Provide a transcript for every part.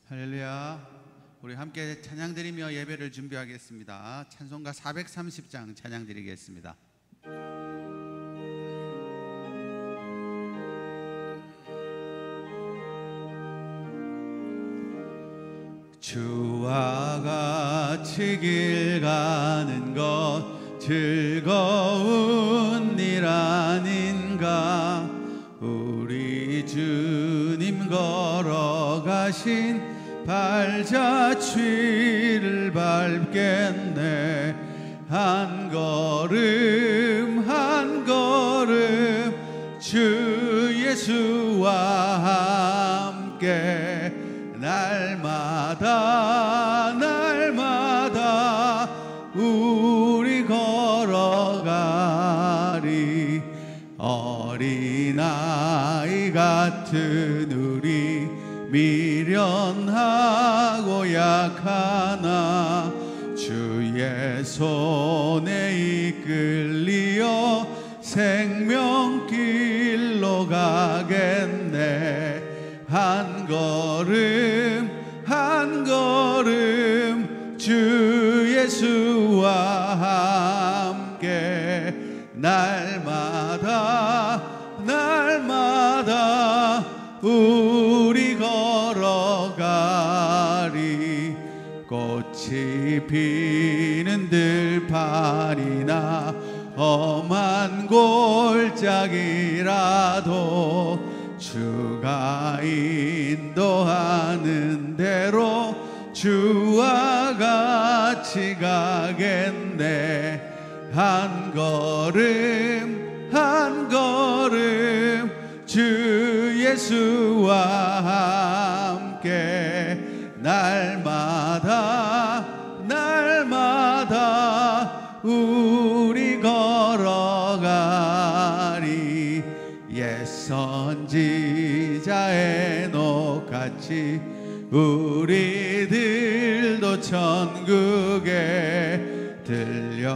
할렐루야. 우리 함께 찬양 드리며 예배를 준비하겠습니다. 찬송가 430장 찬양 드리겠습니다. 주와 같이 길 가는 것 즐거운 일 아닌가. 우리 주님 걸어가신 발자취를 밟겠네. 한 걸음 한 걸음 주 예수와 함께 날마다 날마다 우리 걸어가리. 어린아이 같은 우리 미련하고 약하나 주의 손에 이끌리어 생명길로 가겠네. 한 걸음 한 걸음 주 예수와 함께 날마다 날마다 우리 걸어가리. 꽃이 피는 들판이나 험한 골짜기라도 주가 인도하는 대로 주와 같이 가겠네. 한 걸음 한 걸음 주 예수와 함께 날마다 날마다 우리 걸어가리. 옛 선지자 에녹같이 우리들도 천국에 들려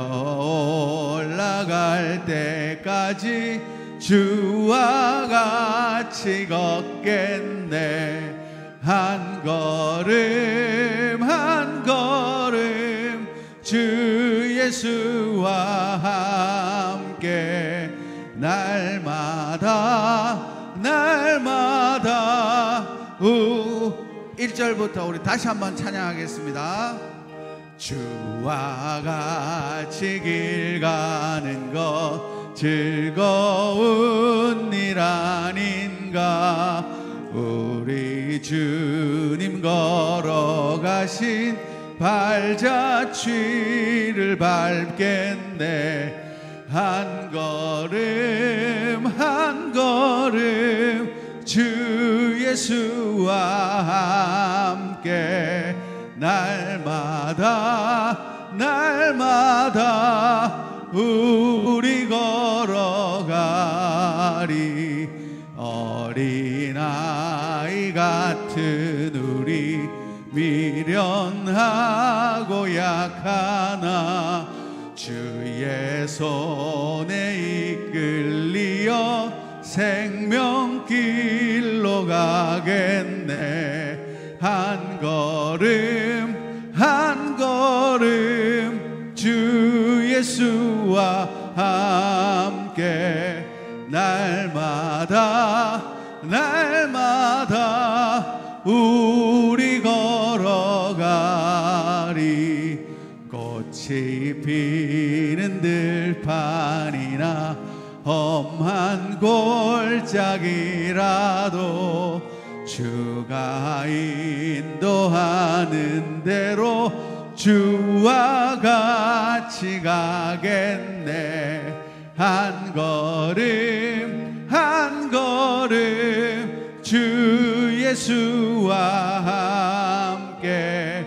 올라갈 때까지 주와 같이 걷겠네. 한 걸음 한 걸음 주 예수와 함께 날마다 날마다 1절부터 우리 다시 한번 찬양하겠습니다. 주와 같이 길 가는 것 즐거운 일 아닌가. 우리 주님 걸어가신 발자취를 밟겠네. 한 걸음 한 걸음 주 예수와 함께 날마다 날마다 우리 걸어가리. 어린아이 같은 우리 미련하고 약하나 주의 손에 이끌리어 생명길로 가겠네. 한 걸음 한 걸음 주 예수와 함께 날마다 날마다 우리 걸어가리. 꽃이 피는 들판이나 험한 골짜기라도 주가 인도하는 대로 주와 같이 가겠네. 한 걸음 한 걸음 주 예수와 함께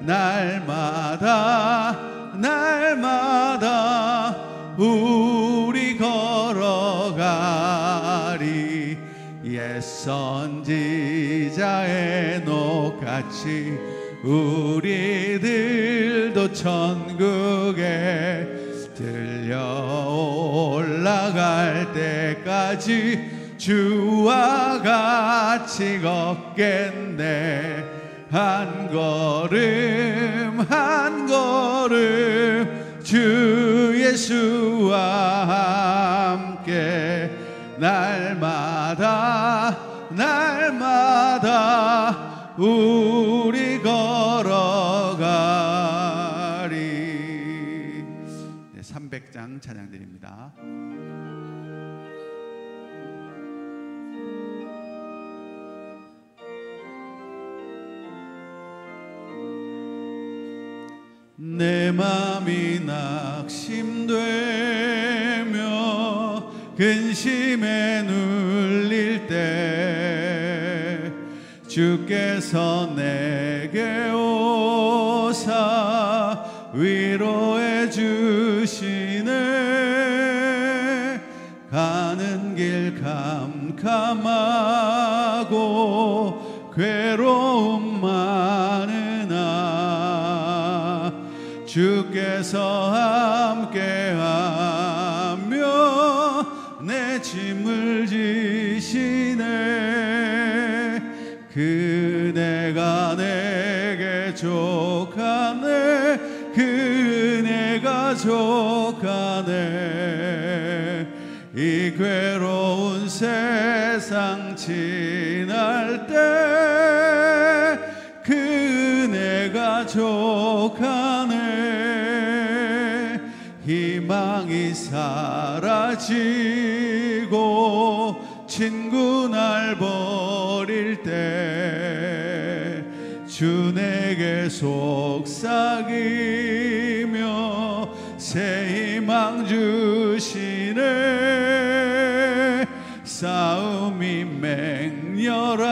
날마다 날마다 우리 걸어가리. 옛 선지자 에녹같이 우리들도 천국에 들려 올라갈 때까지 주와 같이 걷겠네. 한 걸음 한 걸음 주 예수와 함께 날마다 날마다 우리 걸어가리. 네, 300장 찬양드립니다. 내 맘이 낙심되며 근심에 눌릴 때 주께서 내게 오사 위로해 주시네. 가는 길 캄캄하고 괴로움 많으나 주께서 함께하며 내 짐을 지시네. 그네가 내게 족하네. 그네가 족하네. 이 괴로운 세상 지날 때 그네가 족하네. 희망이 사라지고 친구 날 버릴 때 주 내게 속삭이며 새 희망 주시네. 싸움이 맹렬하여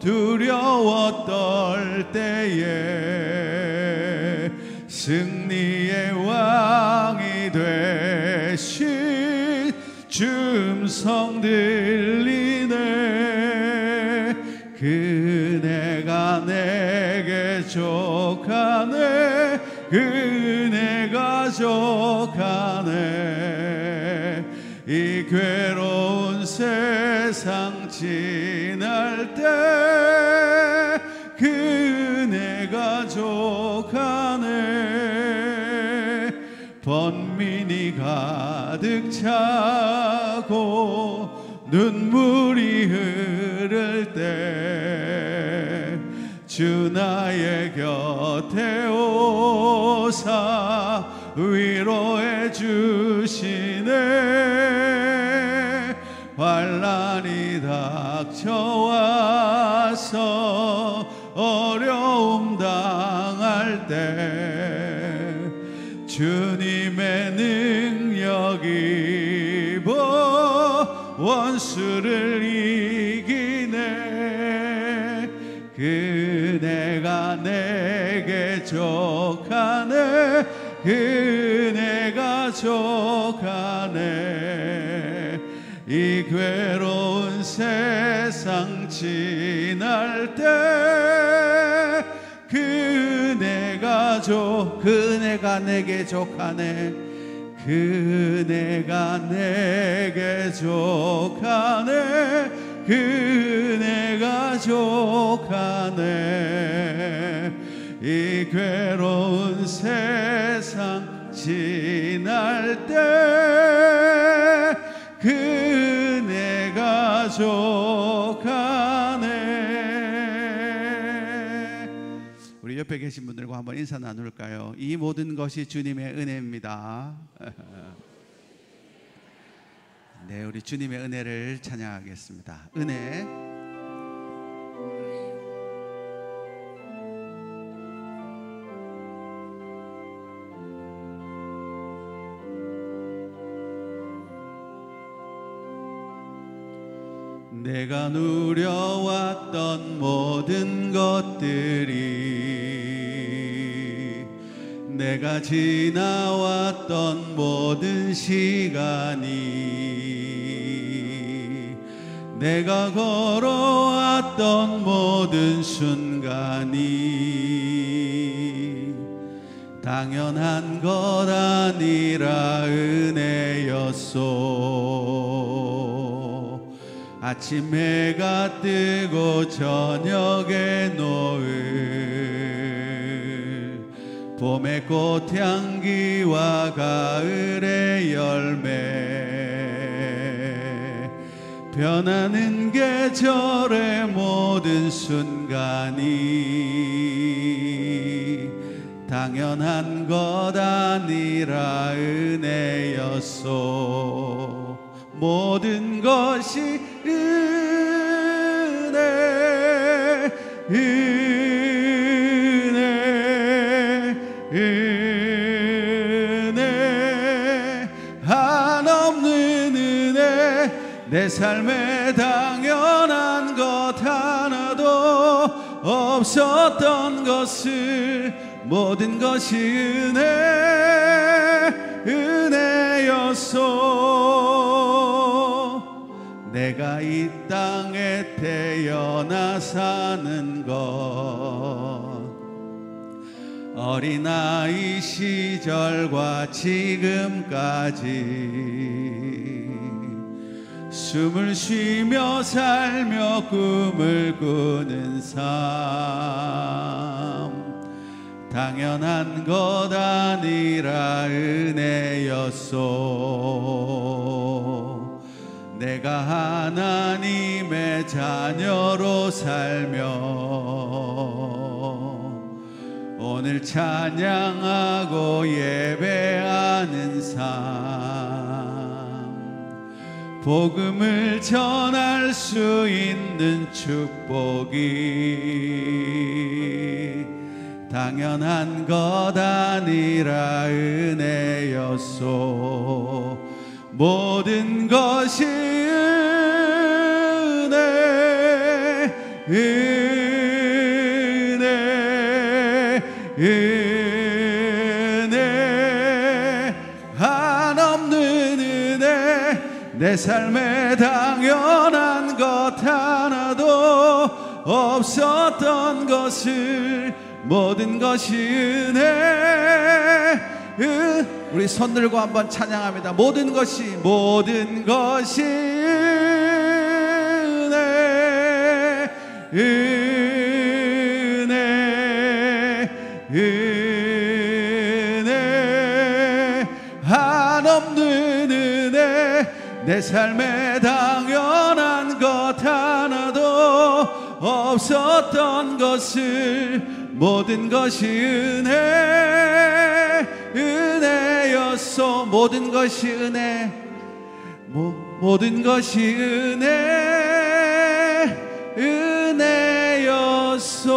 두려워 떨 때에 승리의 왕이 되신 주 음성 들리네. 그네가 내게 족하네. 그네가 족하네. 이 괴로운 세상 지날 때 그네가 족하네. 번민이 가득 차고 눈물이 흐를 때 주 나의 곁에 오사 위로해 주시네. 환난이 닥쳐와서 어려움 당할 때 주님의 능력이 입어 원수를 이기네. 그네가 내게 족하네. 그네가 족하네. 이 괴로운 세상 지날 때 그네가 내게 족하네. 그네가 내게 족하네. 그네가 족하네. 이 괴로운 세상 지날 때 그네가 족하네. 우리 옆에 계신 분들과 한번 인사 나눌까요? 이 모든 것이 주님의 은혜입니다. 네, 우리 주님의 은혜를 찬양하겠습니다. 은혜. 내가 누려왔던 모든 것들이, 내가 지나왔던 모든 시간이, 내가 걸어왔던 모든 순간이 당연한 것 아니라 은혜였소. 아침 해가 뜨고 저녁에 노을, 봄의 꽃향기와 가을의 열매, 변하는 계절의 모든 순간이 당연한 것 아니라 은혜였소. 모든 것이 은혜, 은혜, 은혜, 한없는 은혜. 내 삶에 당연한 것 하나도 없었던 것을 모든 것이 은혜였소. 내가 이 땅에 태어나 사는 것, 어린아이 시절과 지금까지 숨을 쉬며 살며 꿈을 꾸는 삶, 당연한 것 아니라 은혜였소. 내가 하나님의 자녀로 살며 오늘 찬양하고 예배하는 삶, 복음을 전할 수 있는 축복이 당연한 것 아니라 은혜였소. 모든 것이 은혜, 은혜, 은혜, 한없는 은혜. 내 삶에 당연한 것 하나도 없었던 것을 모든 것이 은혜. 우리 손 들고 한번 찬양합니다. 모든 것이 은혜, 은혜, 은혜, 한없는 은혜. 내 삶에 당연한 것 하나도 없었던 것을 모든 것이 은혜였소. 모든 것이 은혜, 모든 것이 은혜였소.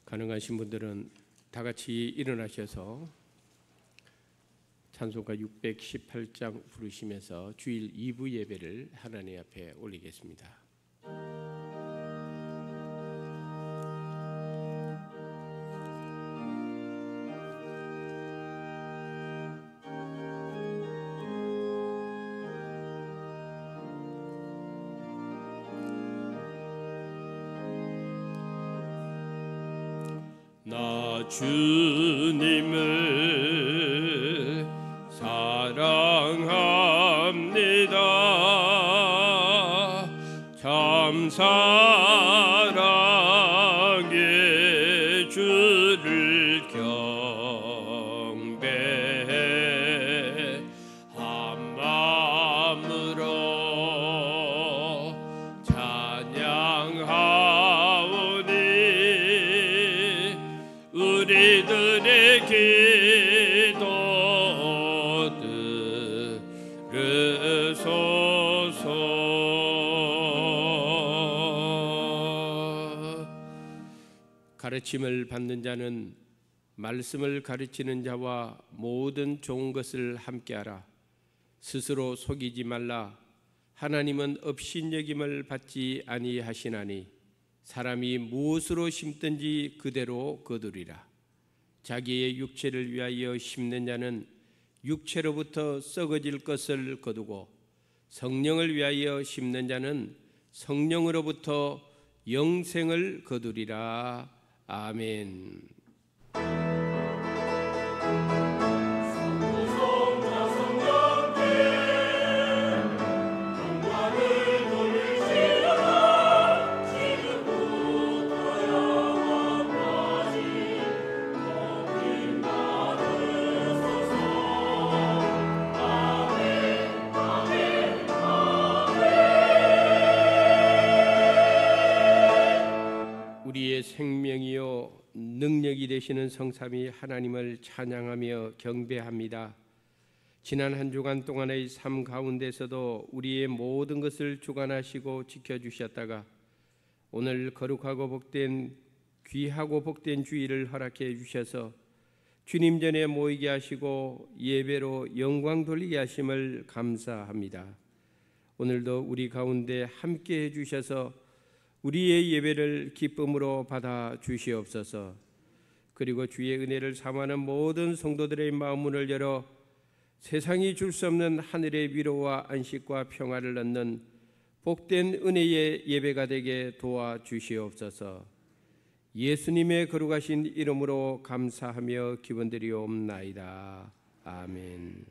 가능하신 분들은 다 같이 일어나셔서 찬송가 618장 부르시면서 주일 2부 예배를 하나님 앞에 올리겠습니다. 나 주님을 사랑합니다. 참 사랑의 주를 경배해 한 마음으로 찬양하오니 우리들의 기도 들으소서. 가르침을 받는 자는 말씀을 가르치는 자와 모든 좋은 것을 함께하라. 스스로 속이지 말라. 하나님은 업신여김을 받지 아니하시나니 사람이 무엇으로 심든지 그대로 거두리라. 자기의 육체를 위하여 심는 자는 육체로부터 썩어질 것을 거두고 성령을 위하여 심는 자는 성령으로부터 영생을 거두리라. 아멘. 우리의 생명이요 능력이 되시는 성삼위 하나님을 찬양하며 경배합니다. 지난 한 주간 동안의 삶 가운데서도 우리의 모든 것을 주관하시고 지켜주셨다가 오늘 거룩하고 복된 귀하고 복된 주일을 허락해 주셔서 주님 전에 모이게 하시고 예배로 영광 돌리게 하심을 감사합니다. 오늘도 우리 가운데 함께 해주셔서 우리의 예배를 기쁨으로 받아 주시옵소서. 그리고 주의 은혜를 삼하는 모든 성도들의 마음문을 열어 세상이 줄 수 없는 하늘의 위로와 안식과 평화를 얻는 복된 은혜의 예배가 되게 도와주시옵소서. 예수님의 거룩하신 이름으로 감사하며 기원드리옵나이다. 아멘.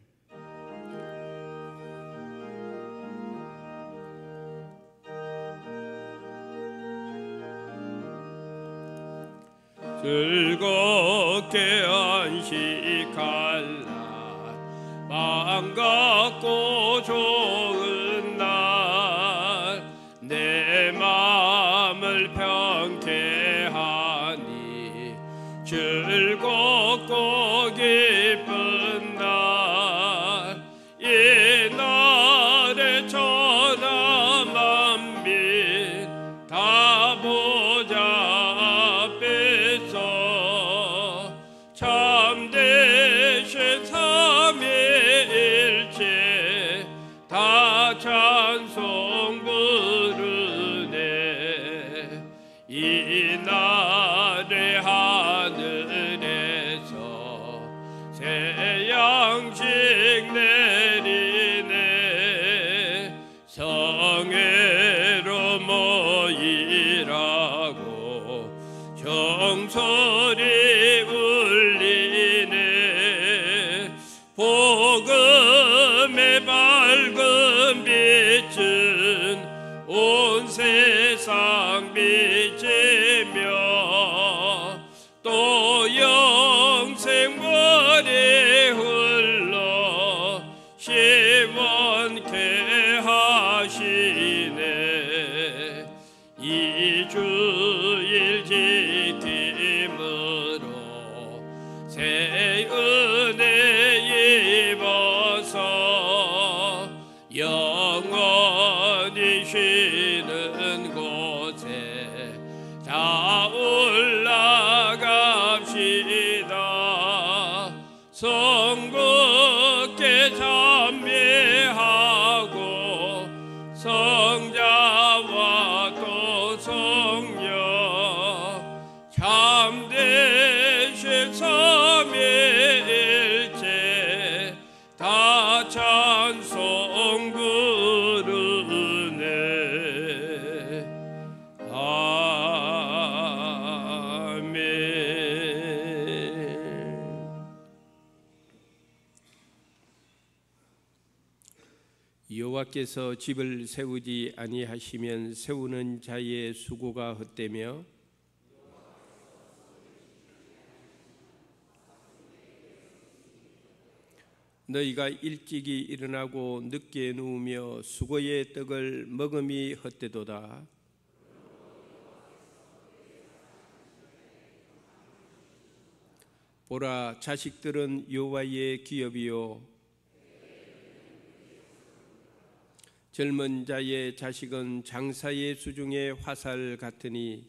즐겁게 안식할 날, 반갑고 좋은 날, 내 마음을 평케 하니 즐겁고 기쁜 날, 이 날에 천하 만민 다 보자 참되신 삼위일체 다 찬송 부르네. 이 날에 하늘에서 새 양식 내리네. 성회로 모이라고 정소리 복음의 밝은 빛은 온 세상 비치며 또 영생물이 흘러 시원케 하시네. 이 주일 지킴으로 새 은혜 입어서 영원히 쉬는 곳에 다 올라갑시다. 성부께 찬미하고 성자와 또 성령 참되신 삼위일체 다 찬송 부르네. 아멘. 여호와께서 집을 세우지 아니하시면 세우는 자의 수고가 헛되며 너희가 일찍이 일어나고 늦게 누우며 수고의 떡을 먹음이 헛되도다. 보라, 자식들은 여호와의 기업이요 젊은 자의 자식은 장사의 수중의 화살 같으니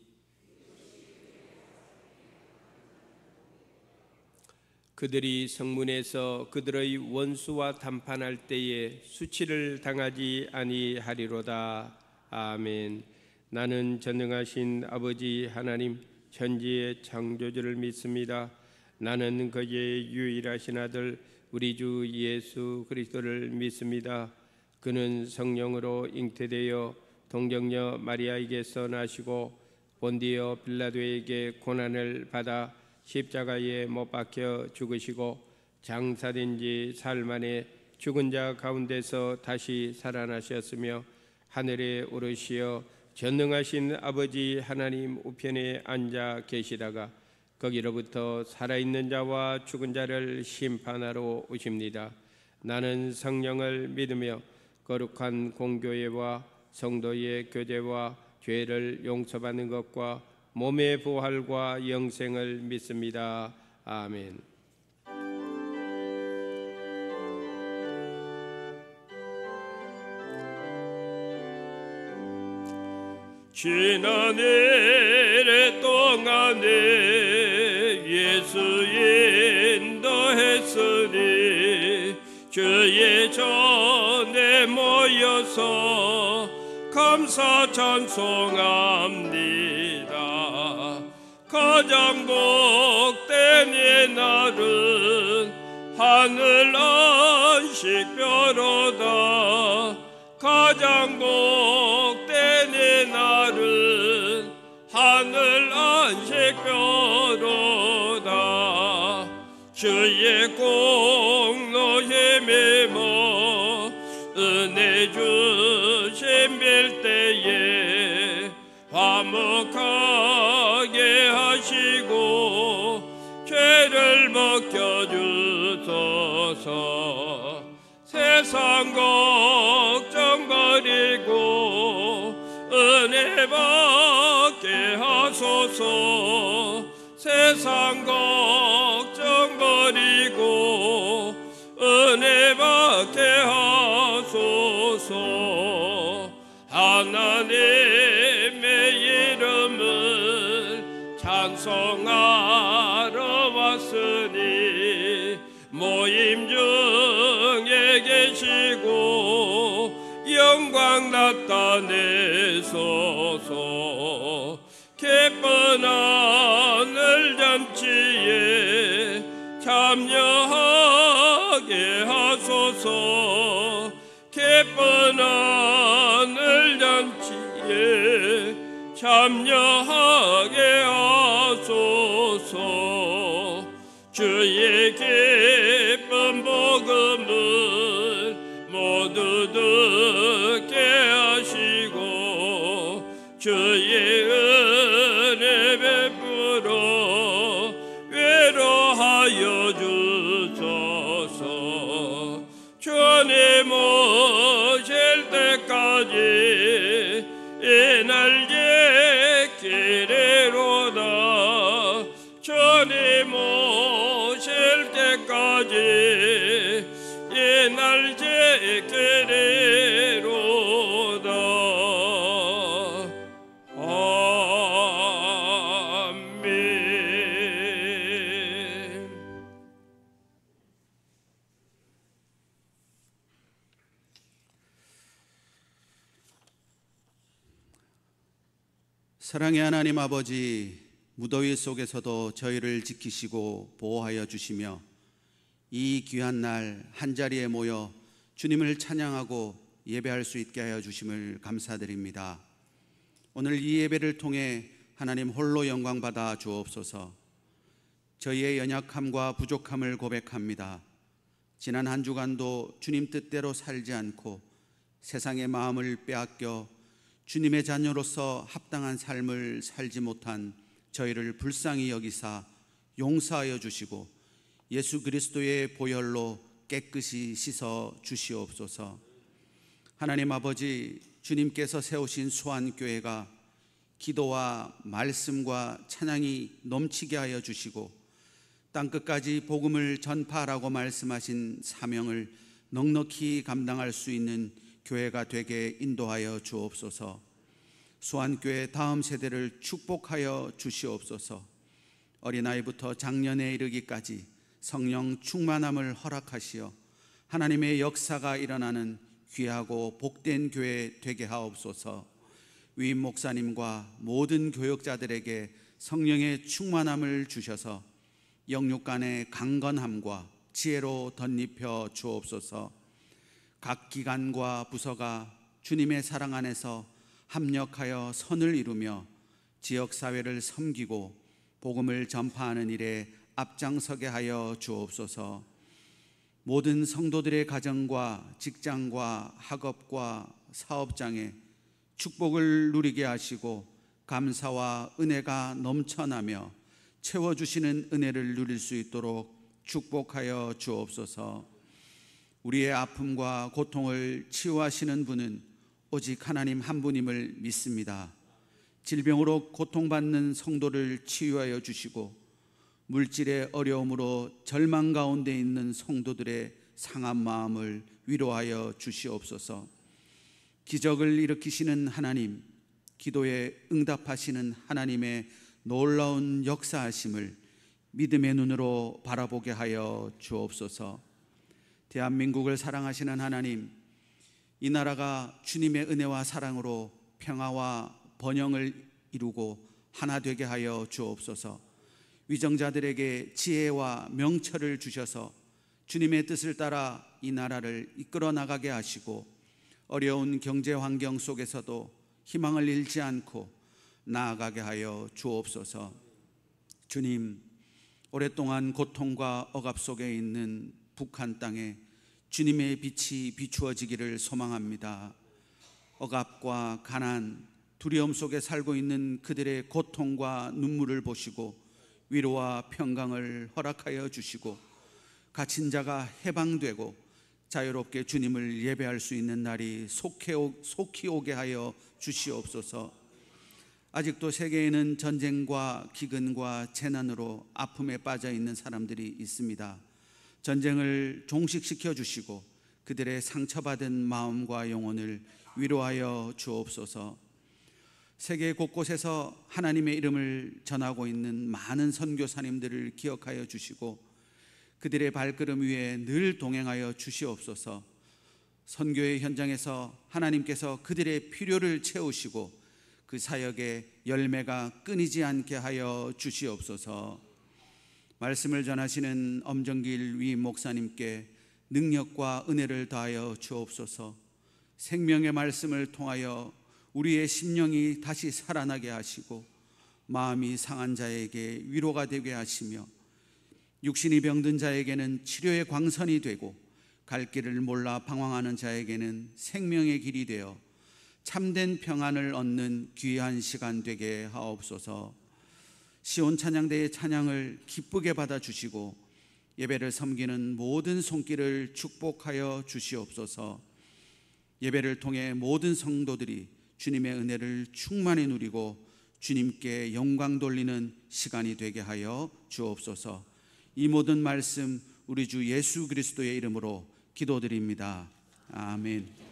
그들이 성문에서 그들의 원수와 담판할 때에 수치를 당하지 아니하리로다. 아멘. 나는 전능하신 아버지 하나님 천지의 창조주를 믿습니다. 나는 그의 유일하신 아들 우리 주 예수 그리스도를 믿습니다. 그는 성령으로 잉태되어 동정녀 마리아에게서 나시고 본디오 빌라도에게 고난을 받아 십자가에 못 박혀 죽으시고 장사된 지 사흘 만에 죽은 자 가운데서 다시 살아나셨으며 하늘에 오르시어 전능하신 아버지 하나님 우편에 앉아 계시다가 거기로부터 살아있는 자와 죽은 자를 심판하러 오십니다. 나는 성령을 믿으며 거룩한 공교회와 성도의 교제와 죄를 용서받는 것과 몸의 부활과 영생을 믿습니다. 아멘. 지난 일의 동안에 예수 인도했으니 주의 전에 모여서 감사 찬송합니다. 가장 복된 이 날은 하늘 안식뼈로다. 가장 복된 이 날은 하늘 안식뼈로다. 주의 공로에 힘입어 은혜 주심 빌때에 화목하게 하시고 죄를 벗겨주소서. 세상 걱정 버리고 은혜 받게 하소서. 세상 걱정 버리고 은혜 받게 하소서. 하나님의 이름을 찬송하러 왔으니 모임 중에 계시고 영광 나타내소서. 기쁜 하늘 잔치에 참여하게 하소서. 기쁜 하늘 잔치에 참여하게 하소서. 주의 기쁜 복음을 모두 듣게 하시고 주의 은혜 베풀어 위로하여 주소서. 주님 오실 때까지 이날 예기리로다. 주님 오실 때까지 이날 예기리로다. 아멘. 사랑의 하나님 아버지, 무더위 속에서도 저희를 지키시고 보호하여 주시며 이 귀한 날 한자리에 모여 주님을 찬양하고 예배할 수 있게 하여 주심을 감사드립니다. 오늘 이 예배를 통해 하나님 홀로 영광 받아 주옵소서. 저희의 연약함과 부족함을 고백합니다. 지난 한 주간도 주님 뜻대로 살지 않고 세상의 마음을 빼앗겨 주님의 자녀로서 합당한 삶을 살지 못한 저희를 불쌍히 여기사 용서하여 주시고 예수 그리스도의 보혈로 깨끗이 씻어 주시옵소서. 하나님 아버지, 주님께서 세우신 수완교회가 기도와 말씀과 찬양이 넘치게 하여 주시고 땅끝까지 복음을 전파하라고 말씀하신 사명을 넉넉히 감당할 수 있는 교회가 되게 인도하여 주옵소서. 수완교회 다음 세대를 축복하여 주시옵소서. 어린아이부터 장년에 이르기까지 성령 충만함을 허락하시어 하나님의 역사가 일어나는 귀하고 복된 교회 되게 하옵소서. 위임 목사님과 모든 교역자들에게 성령의 충만함을 주셔서 영육 간의 강건함과 지혜로 덧입혀 주옵소서. 각 기관과 부서가 주님의 사랑 안에서 합력하여 선을 이루며 지역사회를 섬기고 복음을 전파하는 일에 앞장서게 하여 주옵소서. 모든 성도들의 가정과 직장과 학업과 사업장에 축복을 누리게 하시고 감사와 은혜가 넘쳐나며 채워주시는 은혜를 누릴 수 있도록 축복하여 주옵소서. 우리의 아픔과 고통을 치유하시는 분은 오직 하나님 한 분임을 믿습니다. 질병으로 고통받는 성도를 치유하여 주시고 물질의 어려움으로 절망 가운데 있는 성도들의 상한 마음을 위로하여 주시옵소서. 기적을 일으키시는 하나님, 기도에 응답하시는 하나님의 놀라운 역사하심을 믿음의 눈으로 바라보게 하여 주옵소서. 대한민국을 사랑하시는 하나님, 이 나라가 주님의 은혜와 사랑으로 평화와 번영을 이루고 하나 되게 하여 주옵소서. 위정자들에게 지혜와 명철을 주셔서 주님의 뜻을 따라 이 나라를 이끌어 나가게 하시고 어려운 경제 환경 속에서도 희망을 잃지 않고 나아가게 하여 주옵소서. 주님, 오랫동안 고통과 억압 속에 있는 북한 땅에 주님의 빛이 비추어지기를 소망합니다. 억압과 가난, 두려움 속에 살고 있는 그들의 고통과 눈물을 보시고 위로와 평강을 허락하여 주시고 갇힌 자가 해방되고 자유롭게 주님을 예배할 수 있는 날이 속히 오게 하여 주시옵소서. 아직도 세계에는 전쟁과 기근과 재난으로 아픔에 빠져 있는 사람들이 있습니다. 전쟁을 종식시켜 주시고 그들의 상처받은 마음과 영혼을 위로하여 주옵소서. 세계 곳곳에서 하나님의 이름을 전하고 있는 많은 선교사님들을 기억하여 주시고 그들의 발걸음 위에 늘 동행하여 주시옵소서. 선교의 현장에서 하나님께서 그들의 필요를 채우시고 그 사역의 열매가 끊이지 않게 하여 주시옵소서. 말씀을 전하시는 엄정길 위 목사님께 능력과 은혜를 더하여 주옵소서. 생명의 말씀을 통하여 우리의 심령이 다시 살아나게 하시고 마음이 상한 자에게 위로가 되게 하시며 육신이 병든 자에게는 치료의 광선이 되고 갈 길을 몰라 방황하는 자에게는 생명의 길이 되어 참된 평안을 얻는 귀한 시간 되게 하옵소서. 시온 찬양대의 찬양을 기쁘게 받아주시고 예배를 섬기는 모든 손길을 축복하여 주시옵소서. 예배를 통해 모든 성도들이 주님의 은혜를 충만히 누리고 주님께 영광 돌리는 시간이 되게 하여 주옵소서. 이 모든 말씀 우리 주 예수 그리스도의 이름으로 기도드립니다. 아멘.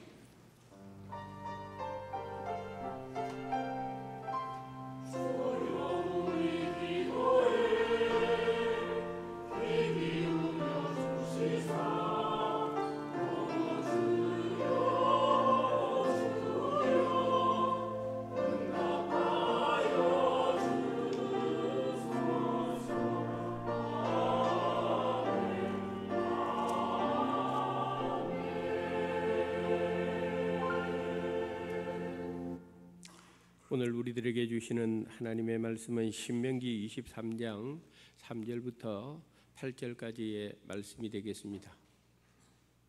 오늘 우리들에게 주시는 하나님의 말씀은 신명기 23장 3절부터 8절까지의 말씀이 되겠습니다.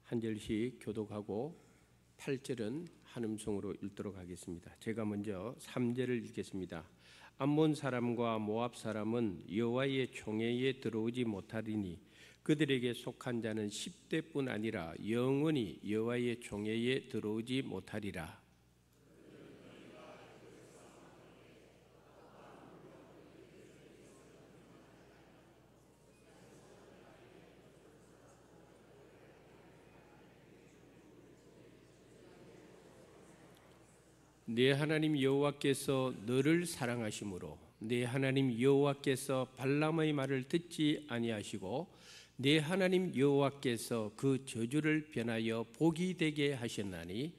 한 절씩 교독하고 8절은 한음성으로 읽도록 하겠습니다. 제가 먼저 3절을 읽겠습니다. 암몬 사람과 모압 사람은 여호와의 총회에 들어오지 못하리니 그들에게 속한 자는 10대뿐 아니라 영원히 여호와의 총회에 들어오지 못하리라. 네 하나님 여호와께서 너를 사랑하심으로 네 하나님 여호와께서 발람의 말을 듣지 아니하시고 네 하나님 여호와께서 그 저주를 변하여 복이 되게 하셨나니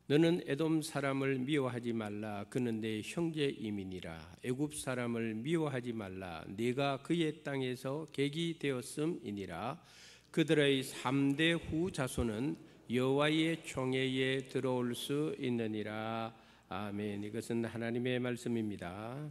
너는 에돔 사람을 미워하지 말라. 그는 내 형제임이니라. 애굽 사람을 미워하지 말라. 네가 그의 땅에서 객이 되었음이니라. 그들의 3대 후 자손은 여호와의 총회에 들어올 수 있느니라. 아멘. 이것은 하나님의 말씀입니다.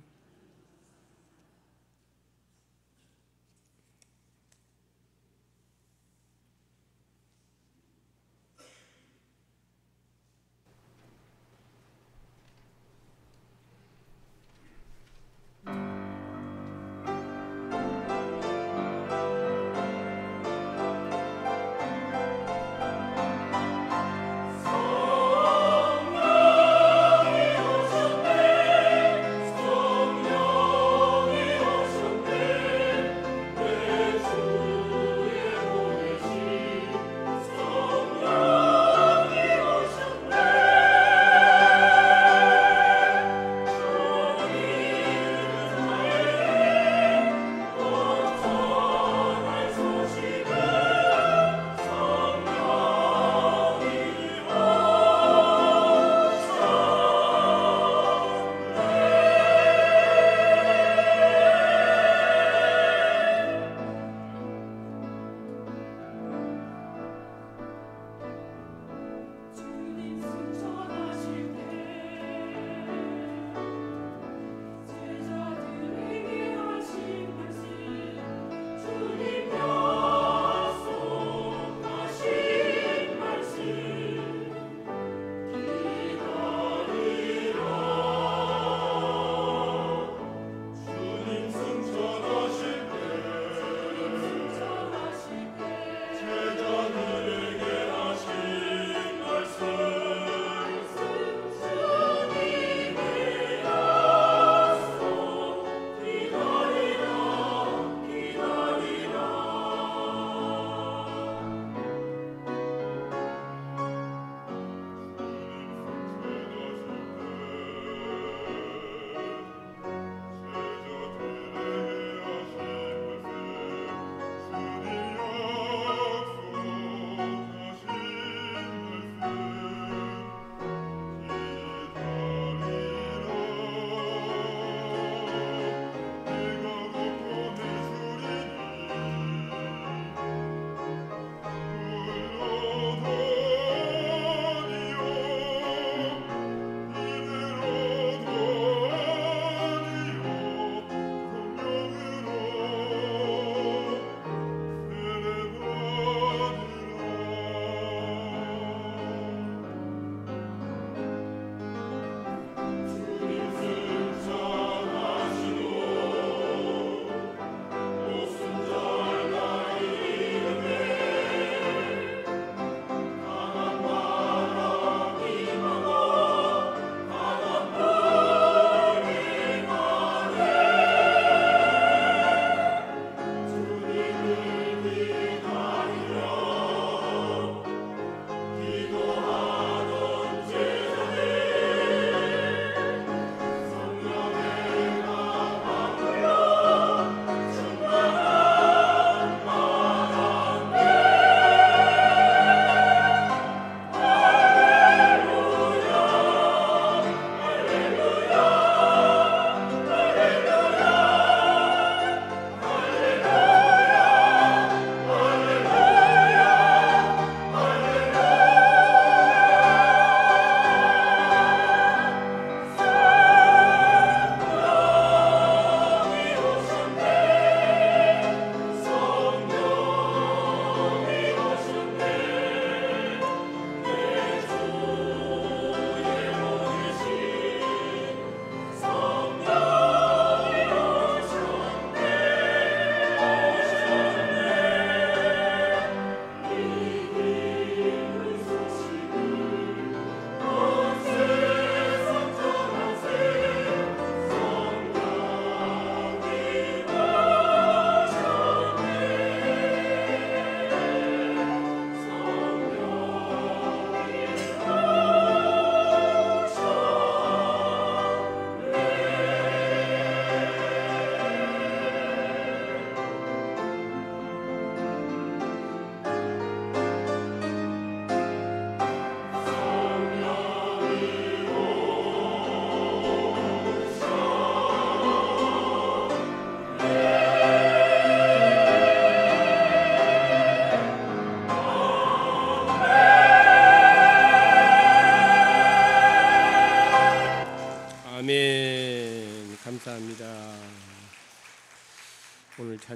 성령이 오셨네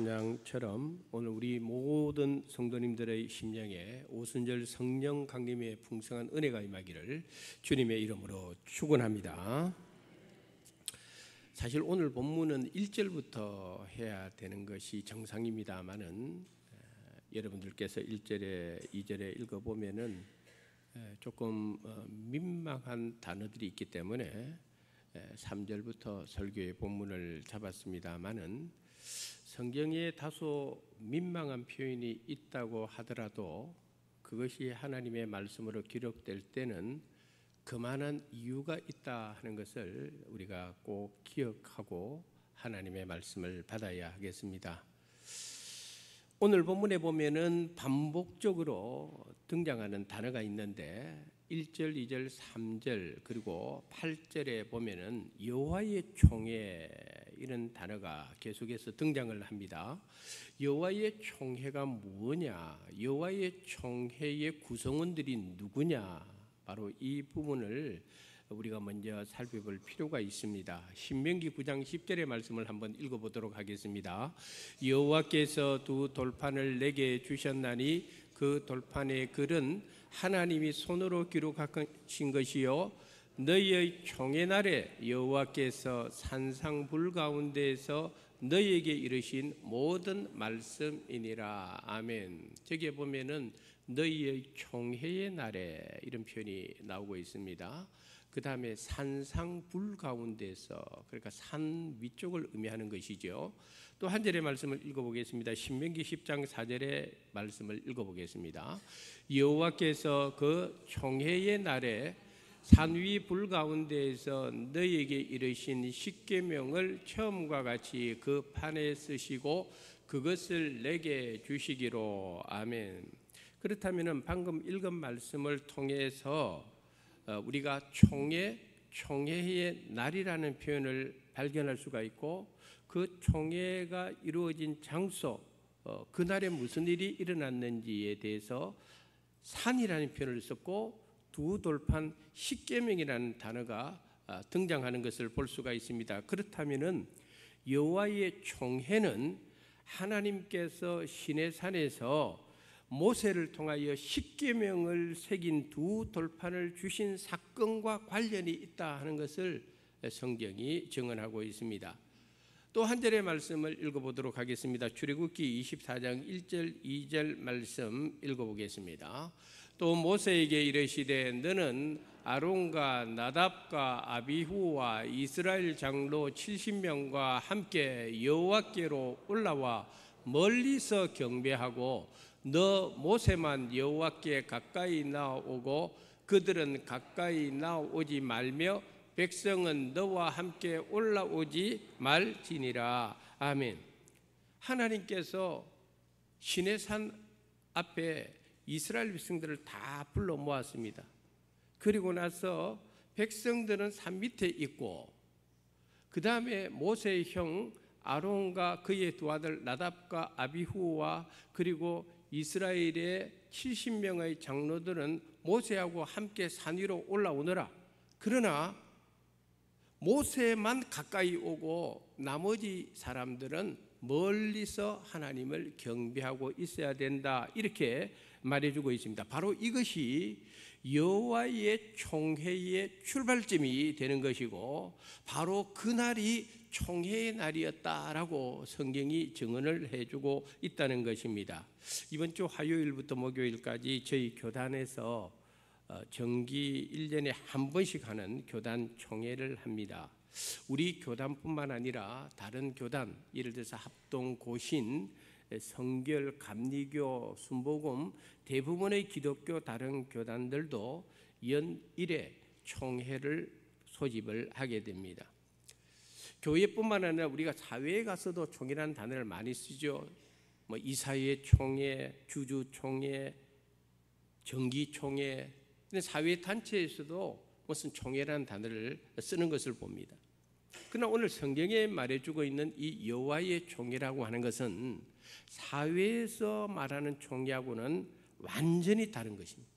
찬양처럼 오늘 우리 모든 성도님들의 심령에 오순절 성령 강림의 풍성한 은혜가 임하기를 주님의 이름으로 축원합니다. 사실 오늘 본문은 1절부터 해야 되는 것이 정상입니다만은 여러분들께서 1절에 2절에 읽어보면은 조금 민망한 단어들이 있기 때문에 3절부터 설교의 본문을 잡았습니다만은 성경에 다소 민망한 표현이 있다고 하더라도 그것이 하나님의 말씀으로 기록될 때는 그만한 이유가 있다 하는 것을 우리가 꼭 기억하고 하나님의 말씀을 받아야 하겠습니다. 오늘 본문에 보면은 반복적으로 등장하는 단어가 있는데 1절, 2절, 3절 그리고 8절에 보면은 여호와의 총회 이런 단어가 계속해서 등장을 합니다. 여호와의 총회가 무엇냐? 여호와의 총회의 구성원들이 누구냐? 바로 이 부분을 우리가 먼저 살펴볼 필요가 있습니다. 신명기 9장 10절의 말씀을 한번 읽어보도록 하겠습니다. 여호와께서 두 돌판을 내게 주셨나니 그 돌판의 글은 하나님이 손으로 기록하신 것이요 너희의 총회 날에 여호와께서 산상불 가운데에서 너희에게 이르신 모든 말씀이니라. 아멘. 저기에 보면은 너희의 총회의 날에 이런 표현이 나오고 있습니다. 그 다음에 산상불 가운데서, 그러니까 산 위쪽을 의미하는 것이죠. 또 한 절의 말씀을 읽어보겠습니다. 신명기 10장 4절의 말씀을 읽어보겠습니다. 여호와께서 그 총회의 날에 산위 불 가운데에서 너희에게 이르신 십계명을 처음과 같이 그 판에 쓰시고 그것을 내게 주시기로. 아멘. 그렇다면 방금 읽은 말씀을 통해서 우리가 총회의 날이라는 표현을 발견할 수가 있고 그 총회가 이루어진 장소, 그날에 무슨 일이 일어났는지에 대해서 산이라는 표현을 썼고 두 돌판 십계명이라는 단어가 등장하는 것을 볼 수가 있습니다. 그렇다면은 여호와의 총회는 하나님께서 시내산에서 모세를 통하여 십계명을 새긴 두 돌판을 주신 사건과 관련이 있다 하는 것을 성경이 증언하고 있습니다. 또 한 절의 말씀을 읽어보도록 하겠습니다. 출애굽기 24장 1절 2절 말씀 읽어보겠습니다. 또 모세에게 이르시되 너는 아론과 나답과 아비후와 이스라엘 장로 70명과 함께 여호와께로 올라와 멀리서 경배하고 너 모세만 여호와께 가까이 나오고 그들은 가까이 나오지 말며 백성은 너와 함께 올라오지 말지니라. 아멘. 하나님께서 시내산 앞에 이스라엘 백성들을 다 불러 모았습니다. 그리고 나서 백성들은 산 밑에 있고 그 다음에 모세의 형 아론과 그의 두 아들 나답과 아비후와 그리고 이스라엘의 70명의 장로들은 모세하고 함께 산 위로 올라오느라. 그러나 모세만 가까이 오고 나머지 사람들은 멀리서 하나님을 경배하고 있어야 된다. 이렇게 말해주고 있습니다. 바로 이것이 여호와의 총회의 출발점이 되는 것이고 바로 그날이 총회의 날이었다라고 성경이 증언을 해주고 있다는 것입니다. 이번 주 화요일부터 목요일까지 저희 교단에서 정기 1년에 한 번씩 하는 교단 총회를 합니다. 우리 교단뿐만 아니라 다른 교단, 예를 들어서 합동, 고신, 성결, 감리교, 순복음 대부분의 기독교 다른 교단들도 연 1회 총회를 소집을 하게 됩니다. 교회뿐만 아니라 우리가 사회에 가서도 총회라는 단어를 많이 쓰죠. 뭐 이사회 총회, 주주 총회, 정기 총회. 근데 사회 단체에서도 무슨 총회라는 단어를 쓰는 것을 봅니다. 그러나 오늘 성경에 말해주고 있는 이 여호와의 총회라고 하는 것은 사회에서 말하는 총회하고는 완전히 다른 것입니다.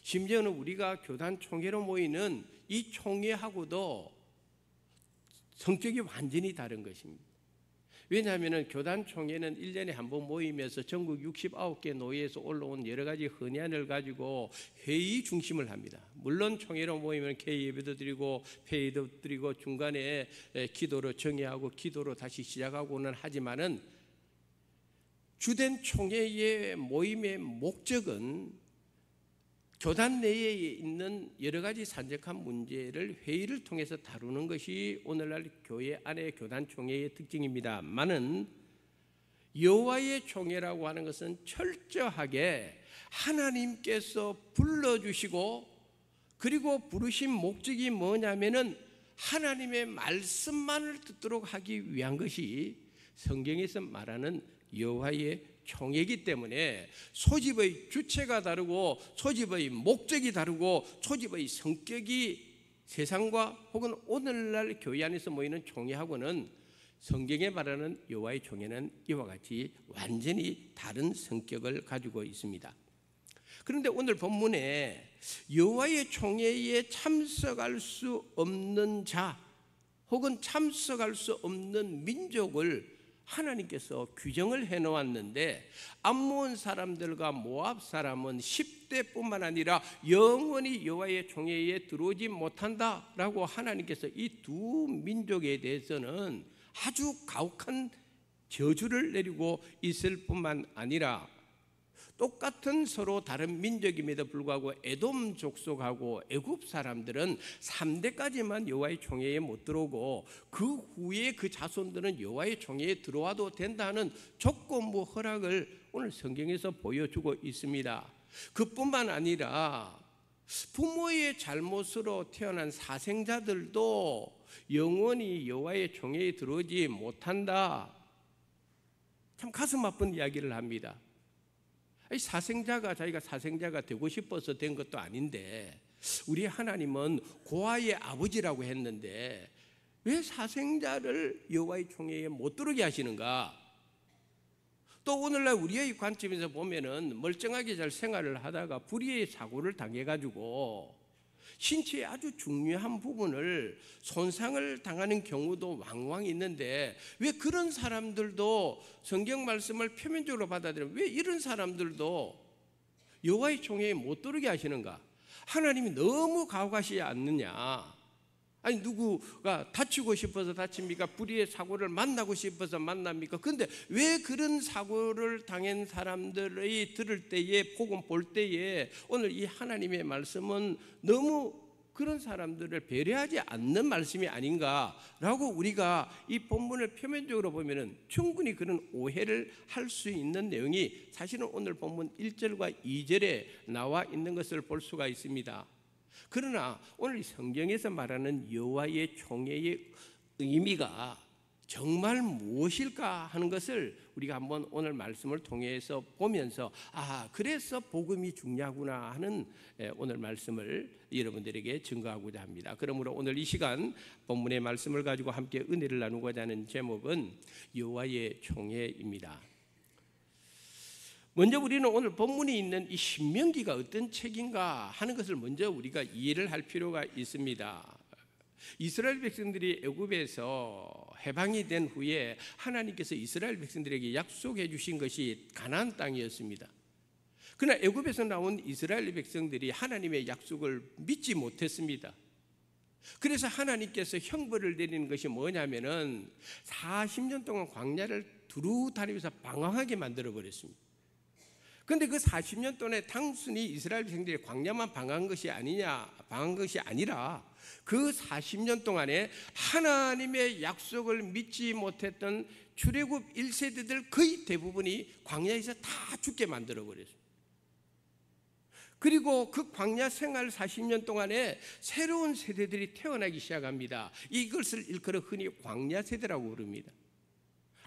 심지어는 우리가 교단 총회로 모이는 이 총회하고도 성격이 완전히 다른 것입니다. 왜냐하면 교단 총회는 1년에 한 번 모이면서 전국 69개 노예에서 올라온 여러 가지 헌안을 가지고 회의 중심을 합니다. 물론 총회로 모이면 개의 예배도 드리고 회의도 드리고 중간에 기도로 정의하고 기도로 다시 시작하고는 하지만은 주된 총회의 모임의 목적은 교단 내에 있는 여러 가지 산적한 문제를 회의를 통해서 다루는 것이 오늘날 교회 안의 교단 총회의 특징입니다만은 여호와의 총회라고 하는 것은 철저하게 하나님께서 불러주시고 그리고 부르신 목적이 뭐냐면은 하나님의 말씀만을 듣도록 하기 위한 것이 성경에서 말하는 여호와의 총회이기 때문에 소집의 주체가 다르고 소집의 목적이 다르고 소집의 성격이 세상과 혹은 오늘날 교회 안에서 모이는 총회하고는 성경에 말하는 여호와의 총회는 이와 같이 완전히 다른 성격을 가지고 있습니다. 그런데 오늘 본문에 여호와의 총회에 참석할 수 없는 자 혹은 참석할 수 없는 민족을 하나님께서 규정을 해놓았는데 암몬 사람들과 모압 사람은 10대뿐만 아니라 영원히 여호와의 총회에 들어오지 못한다라고 하나님께서 이 두 민족에 대해서는 아주 가혹한 저주를 내리고 있을 뿐만 아니라 똑같은 서로 다른 민족임에도 불구하고 에돔 족속하고 애굽 사람들은 3대까지만 여호와의 총회에 못 들어오고 그 후에 그 자손들은 여호와의 총회에 들어와도 된다는 조건부 허락을 오늘 성경에서 보여주고 있습니다. 그뿐만 아니라 부모의 잘못으로 태어난 사생자들도 영원히 여호와의 총회에 들어오지 못한다. 참 가슴 아픈 이야기를 합니다. 사생자가 자기가 사생자가 되고 싶어서 된 것도 아닌데 우리 하나님은 고아의 아버지라고 했는데 왜 사생자를 여호와의 총회에 못 들어오게 하시는가? 또 오늘날 우리의 관점에서 보면은 멀쩡하게 잘 생활을 하다가 불의의 사고를 당해가지고 신체의 아주 중요한 부분을 손상을 당하는 경우도 왕왕 있는데 왜 그런 사람들도 성경 말씀을 표면적으로 받아들이면 왜 이런 사람들도 여호와의 총회에 못 들어오게 하시는가? 하나님이 너무 가혹하시지 않느냐? 아니 누구가 다치고 싶어서 다칩니까? 불의의 사고를 만나고 싶어서 만납니까? 그런데 왜 그런 사고를 당한 사람들의 들을 때에 혹은 볼 때에 오늘 이 하나님의 말씀은 너무 그런 사람들을 배려하지 않는 말씀이 아닌가라고 우리가 이 본문을 표면적으로 보면은 충분히 그런 오해를 할 수 있는 내용이 사실은 오늘 본문 1절과 2절에 나와 있는 것을 볼 수가 있습니다. 그러나 오늘 성경에서 말하는 여호와의 총회의 의미가 정말 무엇일까 하는 것을 우리가 한번 오늘 말씀을 통해서 보면서 그래서 복음이 중요하구나 하는 오늘 말씀을 여러분들에게 증거하고자 합니다. 그러므로 오늘 이 시간 본문의 말씀을 가지고 함께 은혜를 나누고자 하는 제목은 여호와의 총회입니다. 먼저 우리는 오늘 본문이 있는 이 신명기가 어떤 책인가 하는 것을 먼저 우리가 이해를 할 필요가 있습니다. 이스라엘 백성들이 애굽에서 해방이 된 후에 하나님께서 이스라엘 백성들에게 약속해 주신 것이 가나안 땅이었습니다. 그러나 애굽에서 나온 이스라엘 백성들이 하나님의 약속을 믿지 못했습니다. 그래서 하나님께서 형벌을 내리는 것이 뭐냐면은 40년 동안 광야를 두루 다니면서 방황하게 만들어 버렸습니다. 그런데 그 40년 동안에 단순히 이스라엘 백성들이 광야만 방황한 것이 아니라 그 40년 동안에 하나님의 약속을 믿지 못했던 출애굽 1세대들 거의 대부분이 광야에서 다 죽게 만들어 버렸습니다. 그리고 그 광야 생활 40년 동안에 새로운 세대들이 태어나기 시작합니다. 이것을 일컬어 흔히 광야 세대라고 부릅니다.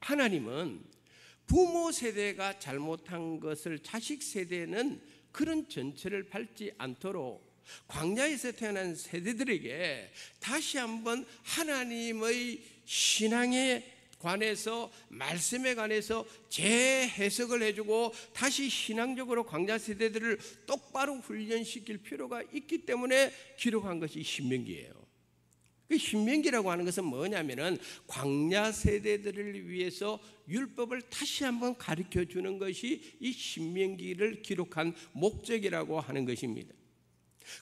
하나님은 부모 세대가 잘못한 것을 자식 세대는 그런 전체를 밟지 않도록 광야에서 태어난 세대들에게 다시 한번 하나님의 신앙에 관해서 말씀에 관해서 재해석을 해주고 다시 신앙적으로 광야 세대들을 똑바로 훈련시킬 필요가 있기 때문에 기록한 것이 신명기예요. 그 신명기라고 하는 것은 뭐냐면은 광야 세대들을 위해서 율법을 다시 한번 가르쳐 주는 것이 이 신명기를 기록한 목적이라고 하는 것입니다.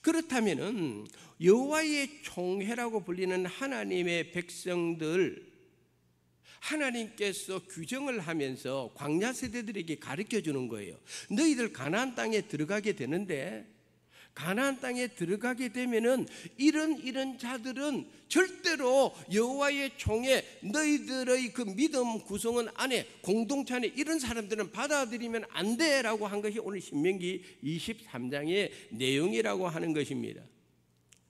그렇다면은 여호와의 총회라고 불리는 하나님의 백성들, 하나님께서 규정을 하면서 광야 세대들에게 가르쳐 주는 거예요. 너희들 가나안 땅에 들어가게 되는데, 가나안 땅에 들어가게 되면은 이런 자들은 절대로 여호와의 총회, 너희들의 그 믿음 구성원 안에, 공동체 안에 이런 사람들은 받아들이면 안 돼라고 한 것이 오늘 신명기 23장의 내용이라고 하는 것입니다.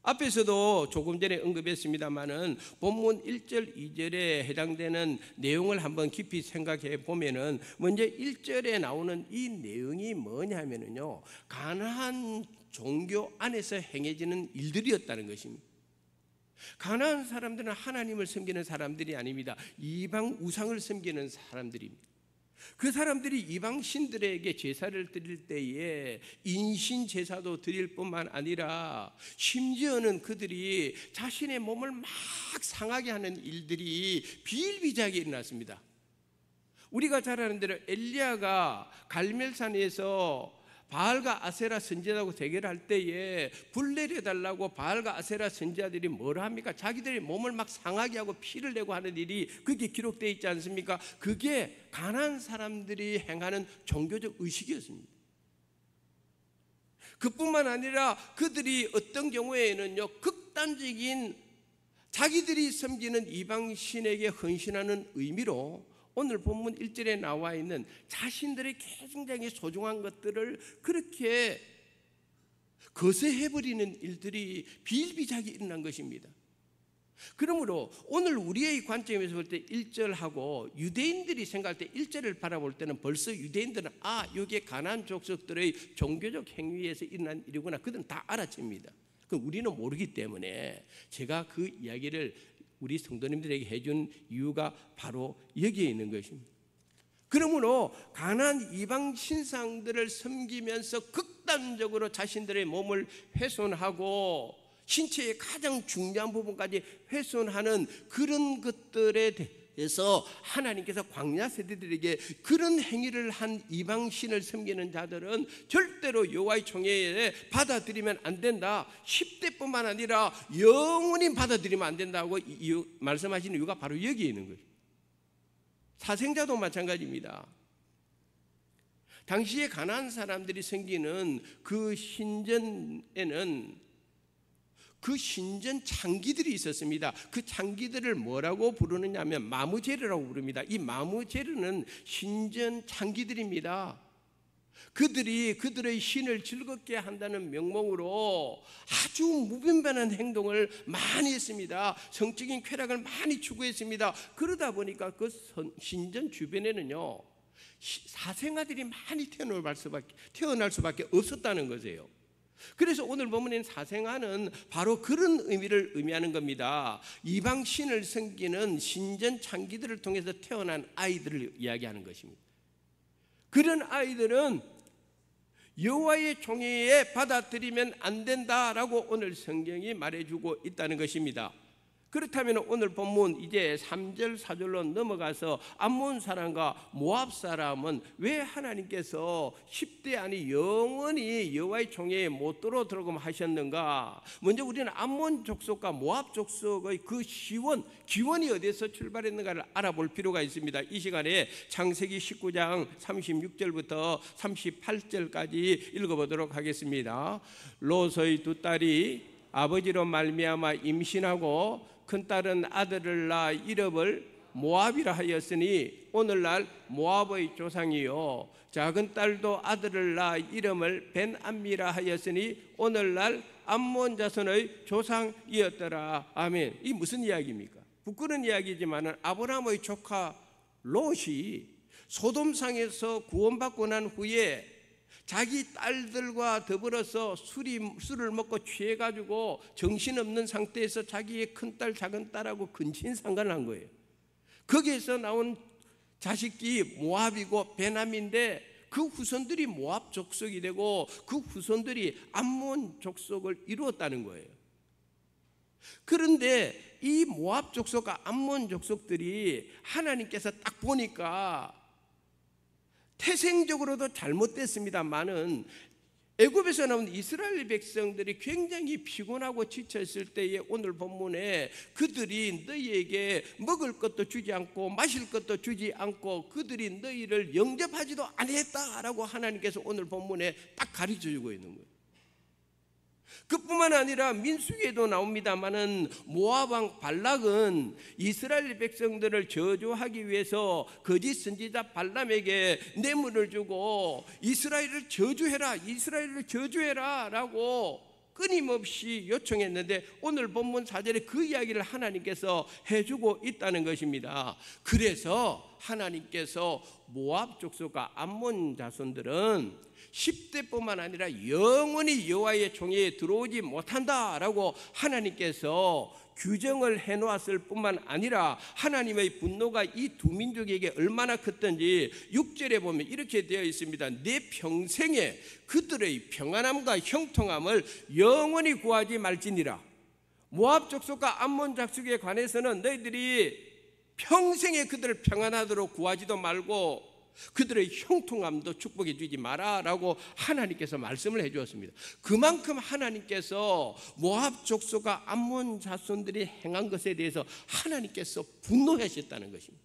앞에서도 조금 전에 언급했습니다마는 본문 1절, 2절에 해당되는 내용을 한번 깊이 생각해 보면은 먼저 1절에 나오는 이 내용이 뭐냐면요, 가나안 종교 안에서 행해지는 일들이었다는 것입니다. 가나안 사람들은 하나님을 섬기는 사람들이 아닙니다. 이방 우상을 섬기는 사람들입니다. 그 사람들이 이방 신들에게 제사를 드릴 때에 인신 제사도 드릴 뿐만 아니라 심지어는 그들이 자신의 몸을 막 상하게 하는 일들이 비일비재하게 일어났습니다. 우리가 잘 아는 대로 엘리야가 갈멜산에서 바알과 아세라 선지자하고 대결할 때에 불 내려달라고 바알과 아세라 선지자들이 뭐라 합니까? 자기들의 몸을 막 상하게 하고 피를 내고 하는 일이 그게 기록되어 있지 않습니까? 그게 가나안 사람들이 행하는 종교적 의식이었습니다. 그뿐만 아니라 그들이 어떤 경우에는요, 극단적인 자기들이 섬기는 이방신에게 헌신하는 의미로 오늘 본문 1절에 나와 있는 자신들의 굉장히 소중한 것들을 그렇게 거세해버리는 일들이 비일비재하게 일어난 것입니다. 그러므로 오늘 우리의 관점에서 볼 때 1절하고 유대인들이 생각할 때 1절을 바라볼 때는 벌써 유대인들은 이게 가나안 족속들의 종교적 행위에서 일어난 일이구나, 그들은 다 알아챕니다. 그럼 우리는 모르기 때문에 제가 그 이야기를 우리 성도님들에게 해준 이유가 바로 여기에 있는 것입니다. 그러므로 가나안 이방 신상들을 섬기면서 극단적으로 자신들의 몸을 훼손하고 신체의 가장 중요한 부분까지 훼손하는 그런 것들에 대해서 하나님께서 광야 세대들에게 그런 행위를 한 이방 신을 섬기는 자들은 절대로 여호와의 총회에 받아들이면 안 된다, 10대뿐만 아니라 영원히 받아들이면 안 된다고 말씀하시는 이유가 바로 여기에 있는 거예요. 사생자도 마찬가지입니다. 당시에 가나안 사람들이 섬기는 그 신전에는 그 신전 창기들이 있었습니다. 그 창기들을 뭐라고 부르느냐 하면 마무제르라고 부릅니다. 이 마무제르는 신전 창기들입니다. 그들이 그들의 신을 즐겁게 한다는 명목으로 아주 무변변한 행동을 많이 했습니다. 성적인 쾌락을 많이 추구했습니다. 그러다 보니까 그 신전 주변에는요, 사생아들이 많이 태어날 수밖에 없었다는 것이에요. 그래서 오늘 본문인 사생아는 바로 그런 의미를 의미하는 겁니다. 이방 신을 섬기는 신전 창기들을 통해서 태어난 아이들을 이야기하는 것입니다. 그런 아이들은 여호와의 총회에 받아들이면 안 된다라고 오늘 성경이 말해주고 있다는 것입니다. 그렇다면 오늘 본문 이제 3절 4절로 넘어가서 암몬 사람과 모압 사람은 왜 하나님께서 10대 아니 영원히 여호와의 총회에 못 들어오도록 하셨는가? 먼저 우리는 암몬 족속과 모압 족속의 그 기원이 어디에서 출발했는가를 알아볼 필요가 있습니다. 이 시간에 창세기 19장 36절부터 38절까지 읽어보도록 하겠습니다. 롯의 두 딸이 아버지로 말미암아 임신하고 큰딸은 아들을 낳아 이름을 모압이라 하였으니 오늘날 모압의 조상이요, 작은 딸도 아들을 낳아 이름을 벤암미라 하였으니 오늘날 암몬 자손의 조상이었더라. 아멘. 이게 무슨 이야기입니까? 부끄러운 이야기지만 아브라함의 조카 롯이 소돔상에서 구원받고 난 후에 자기 딸들과 더불어서 술을 먹고 취해가지고 정신없는 상태에서 자기의 큰딸 작은딸하고 근친상간을 한 거예요. 거기에서 나온 자식이 모압이고 베남인데 그 후손들이 모압 족속이 되고 그 후손들이 암몬 족속을 이루었다는 거예요. 그런데 이 모압 족속과 암몬 족속들이 하나님께서 딱 보니까 태생적으로도 잘못됐습니다만은 애굽에서 나온 이스라엘 백성들이 굉장히 피곤하고 지쳤을 때에 오늘 본문에 그들이 너희에게 먹을 것도 주지 않고 마실 것도 주지 않고 그들이 너희를 영접하지도 아니했다라고 하나님께서 오늘 본문에 딱 가르쳐주고 있는 거예요. 그뿐만 아니라 민수기에도 나옵니다마는 모압 왕 발락은 이스라엘 백성들을 저주하기 위해서 거짓 선지자 발람에게 뇌물을 주고 이스라엘을 저주해라 라고 끊임없이 요청했는데 오늘 본문 4절에 그 이야기를 하나님께서 해주고 있다는 것입니다. 그래서 하나님께서 모압 족속과 암몬 자손들은 10대뿐만 아니라 영원히 여호와의 총회에 들어오지 못한다라고 하나님께서 규정을 해놓았을 뿐만 아니라 하나님의 분노가 이 두 민족에게 얼마나 컸던지 6절에 보면 이렇게 되어 있습니다. 내 평생에 그들의 평안함과 형통함을 영원히 구하지 말지니라. 모압 족속과 암몬 족속에 관해서는 너희들이 평생에 그들을 평안하도록 구하지도 말고 그들의 형통함도 축복해 주지 마라 라고 하나님께서 말씀을 해 주었습니다. 그만큼 하나님께서 모압 족속과 암몬 자손들이 행한 것에 대해서 하나님께서 분노하셨다는 것입니다.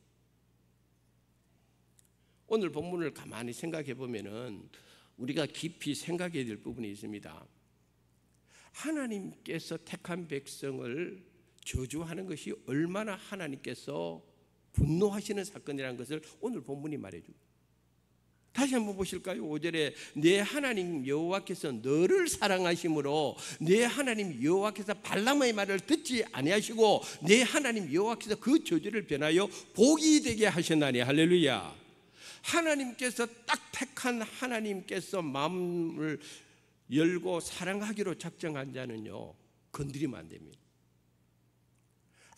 오늘 본문을 가만히 생각해 보면은 우리가 깊이 생각해야 될 부분이 있습니다. 하나님께서 택한 백성을 저주하는 것이 얼마나 하나님께서 분노하시는 사건이라는 것을 오늘 본문이 말해줍니다. 다시 한번 보실까요? 5절에 내 하나님 여호와께서 너를 사랑하심으로 내 하나님 여호와께서 발람의 말을 듣지 아니하시고 내 하나님 여호와께서 그 저주를 변하여 복이 되게 하셨나니. 할렐루야. 하나님께서 딱 택한 하나님께서 마음을 열고 사랑하기로 작정한 자는요 건드리면 안 됩니다.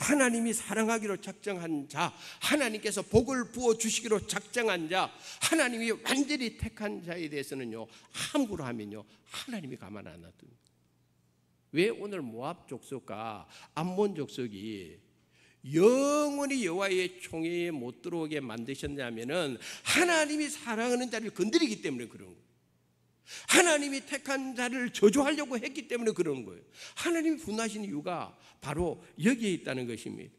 하나님이 사랑하기로 작정한 자, 하나님께서 복을 부어주시기로 작정한 자, 하나님이 완전히 택한 자에 대해서는요 함부로 하면요 하나님이 가만 안 놔둡니다. 왜 오늘 모압 족속과 암몬 족속이 영원히 여호와의 총회에 못 들어오게 만드셨냐면은 하나님이 사랑하는 자를 건드리기 때문에 그런 거예요. 하나님이 택한 자를 저주하려고 했기 때문에 그런 거예요. 하나님이 분노하신 이유가 바로 여기에 있다는 것입니다.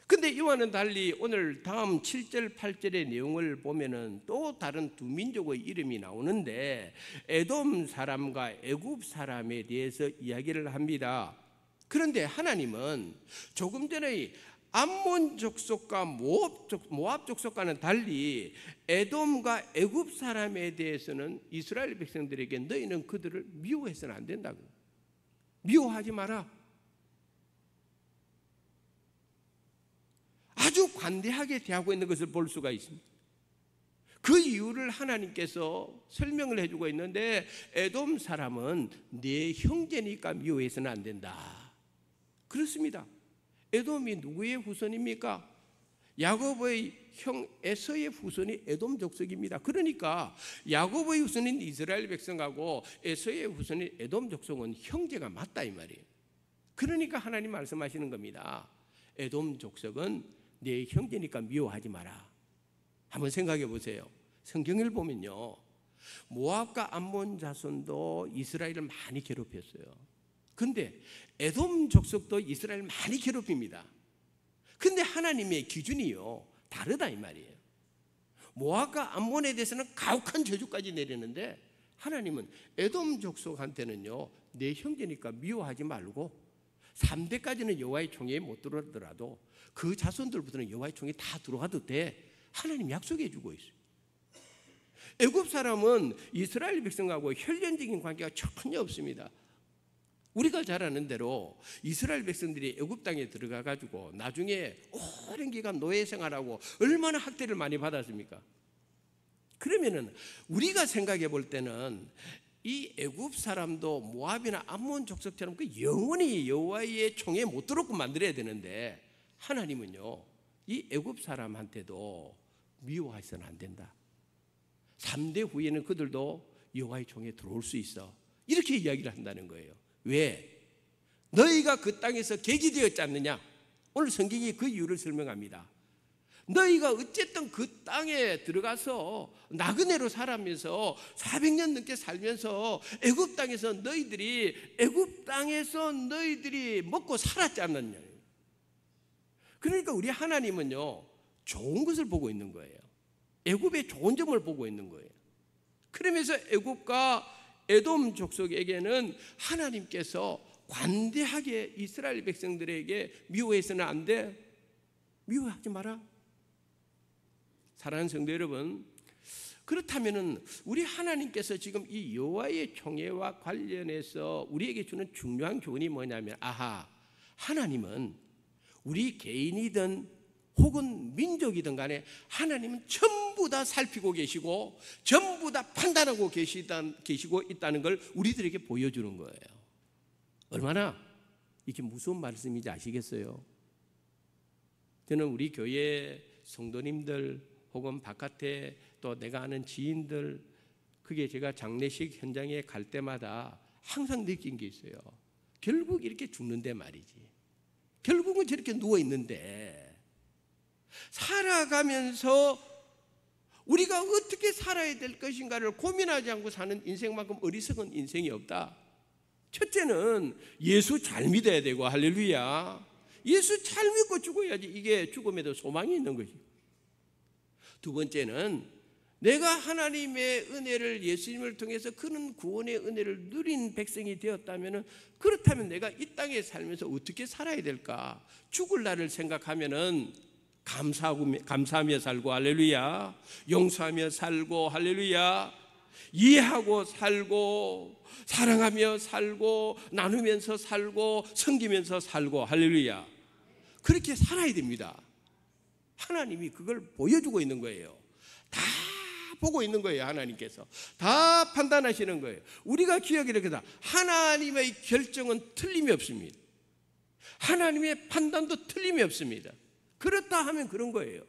근데 이와는 달리 오늘 다음 7절 8절의 내용을 보면은 또 다른 두 민족의 이름이 나오는데 에돔 사람과 애굽 사람에 대해서 이야기를 합니다. 그런데 하나님은 조금 전에 암몬 족속과 모압 족속과는 달리 에돔과 애굽 사람에 대해서는 이스라엘 백성들에게 너희는 그들을 미워해서는 안 된다고. 미워하지 마라. 아주 관대하게 대하고 있는 것을 볼 수가 있습니다. 그 이유를 하나님께서 설명을 해주고 있는데 에돔 사람은 내 형제니까 미워해서는 안 된다. 그렇습니다. 에돔이 누구의 후손입니까? 야곱의 형 에서의 후손이 에돔 족속입니다. 그러니까 야곱의 후손인 이스라엘 백성하고 에서의 후손인 에돔 족속은 형제가 맞다 이 말이에요. 그러니까 하나님 말씀하시는 겁니다. 에돔 족속은 내 형제니까 미워하지 마라. 한번 생각해 보세요. 성경을 보면요 모압과 암몬 자손도 이스라엘을 많이 괴롭혔어요. 그런데 에돔 족속도 이스라엘을 많이 괴롭힙니다. 근데 하나님의 기준이요 다르다 이 말이에요. 모압과 암몬에 대해서는 가혹한 저주까지 내리는데 하나님은 에돔 족속한테는요 내 형제니까 미워하지 말고 3대까지는 여호와의 총회에 못 들어오더라도 그 자손들부터는 여호와의 총회에 다 들어가도 돼. 하나님 약속해 주고 있어요. 애굽 사람은 이스라엘 백성하고 혈연적인 관계가 전혀 없습니다. 우리가 잘 아는 대로 이스라엘 백성들이 애굽 땅에 들어가 가지고 나중에 오랜 기간 노예 생활하고 얼마나 학대를 많이 받았습니까? 그러면은 우리가 생각해 볼 때는 이 애굽 사람도 모압이나 암몬 족속처럼 그 영원히 여호와의 총회에 못 들어오고 만들어야 되는데 하나님은요 이 애굽 사람한테도 미워해서는 안 된다. 3대 후에는 그들도 여호와의 총회에 들어올 수 있어. 이렇게 이야기를 한다는 거예요. 왜? 너희가 그 땅에서 객이 되었지 않느냐? 오늘 성경이 그 이유를 설명합니다. 너희가 어쨌든 그 땅에 들어가서 나그네로 살아면서 400년 넘게 살면서 애굽 땅에서 너희들이 먹고 살았지 않느냐. 그러니까 우리 하나님은요, 좋은 것을 보고 있는 거예요. 애굽의 좋은 점을 보고 있는 거예요. 그러면서 애굽과 에돔 족속에게는 하나님께서 관대하게 이스라엘 백성들에게 미워해서는 안 돼. 미워하지 마라. 사랑하는 성도 여러분, 그렇다면은 우리 하나님께서 지금 이 여호와의 총회와 관련해서 우리에게 주는 중요한 교훈이 뭐냐면, 하나님은 우리 개인이든 혹은 민족이든 간에 하나님은 전부 다 살피고 계시고 전부 다 판단하고 계시고 있다는 걸 우리들에게 보여주는 거예요. 얼마나 이게 무서운 말씀인지 아시겠어요? 저는 우리 교회 성도님들 혹은 바깥에 또 내가 아는 지인들, 그게 제가 장례식 현장에 갈 때마다 항상 느낀 게 있어요. 결국 이렇게 죽는데 말이지. 결국은 저렇게 누워있는데 살아가면서 우리가 어떻게 살아야 될 것인가를 고민하지 않고 사는 인생만큼 어리석은 인생이 없다. 첫째는 예수 잘 믿어야 되고, 할렐루야. 예수 잘 믿고 죽어야지 이게 죽음에도 소망이 있는 것이고, 두 번째는 내가 하나님의 은혜를, 예수님을 통해서 그런 구원의 은혜를 누린 백성이 되었다면, 그렇다면 내가 이 땅에 살면서 어떻게 살아야 될까? 죽을 날을 생각하면은 감사하며 살고, 할렐루야. 용서하며 살고, 할렐루야. 이해하고 살고, 사랑하며 살고, 나누면서 살고, 섬기면서 살고, 할렐루야. 그렇게 살아야 됩니다. 하나님이 그걸 보여주고 있는 거예요. 다 보고 있는 거예요. 하나님께서 다 판단하시는 거예요. 우리가 기억해야 되다. 하나님의 결정은 틀림이 없습니다. 하나님의 판단도 틀림이 없습니다. 그렇다 하면 그런 거예요.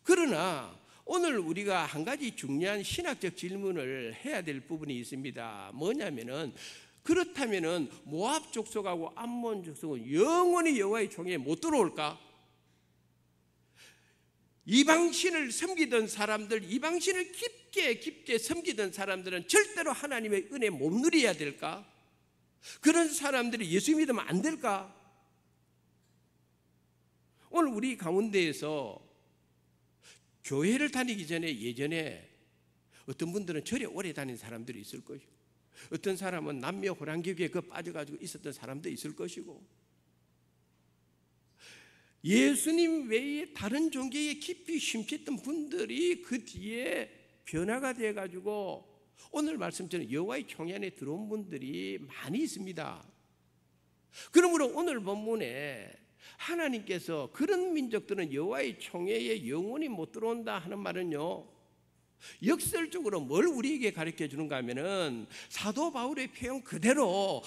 그러나 오늘 우리가 한 가지 중요한 신학적 질문을 해야 될 부분이 있습니다. 뭐냐면은, 그렇다면은 모압 족속하고 암몬 족속은 영원히 여호와의 총회에 못 들어올까? 이방신을 섬기던 사람들, 이방신을 깊게 섬기던 사람들은 절대로 하나님의 은혜 못 누려야 될까? 그런 사람들이 예수 믿으면 안 될까? 오늘 우리 가운데에서 교회를 다니기 전에 예전에 어떤 분들은 절에 오래 다닌 사람들이 있을 것이고, 어떤 사람은 남녀 호랑기에 빠져가지고 있었던 사람도 있을 것이고, 예수님 외에 다른 종교에 깊이 심취했던 분들이 그 뒤에 변화가 돼가지고 오늘 말씀처럼 여호와의 총회 안에 들어온 분들이 많이 있습니다. 그러므로 오늘 본문에 하나님께서 그런 민족들은 여호와의 총회에 영원히 못 들어온다 하는 말은요, 역설적으로 뭘 우리에게 가르쳐 주는가 하면은 사도 바울의 표현 그대로,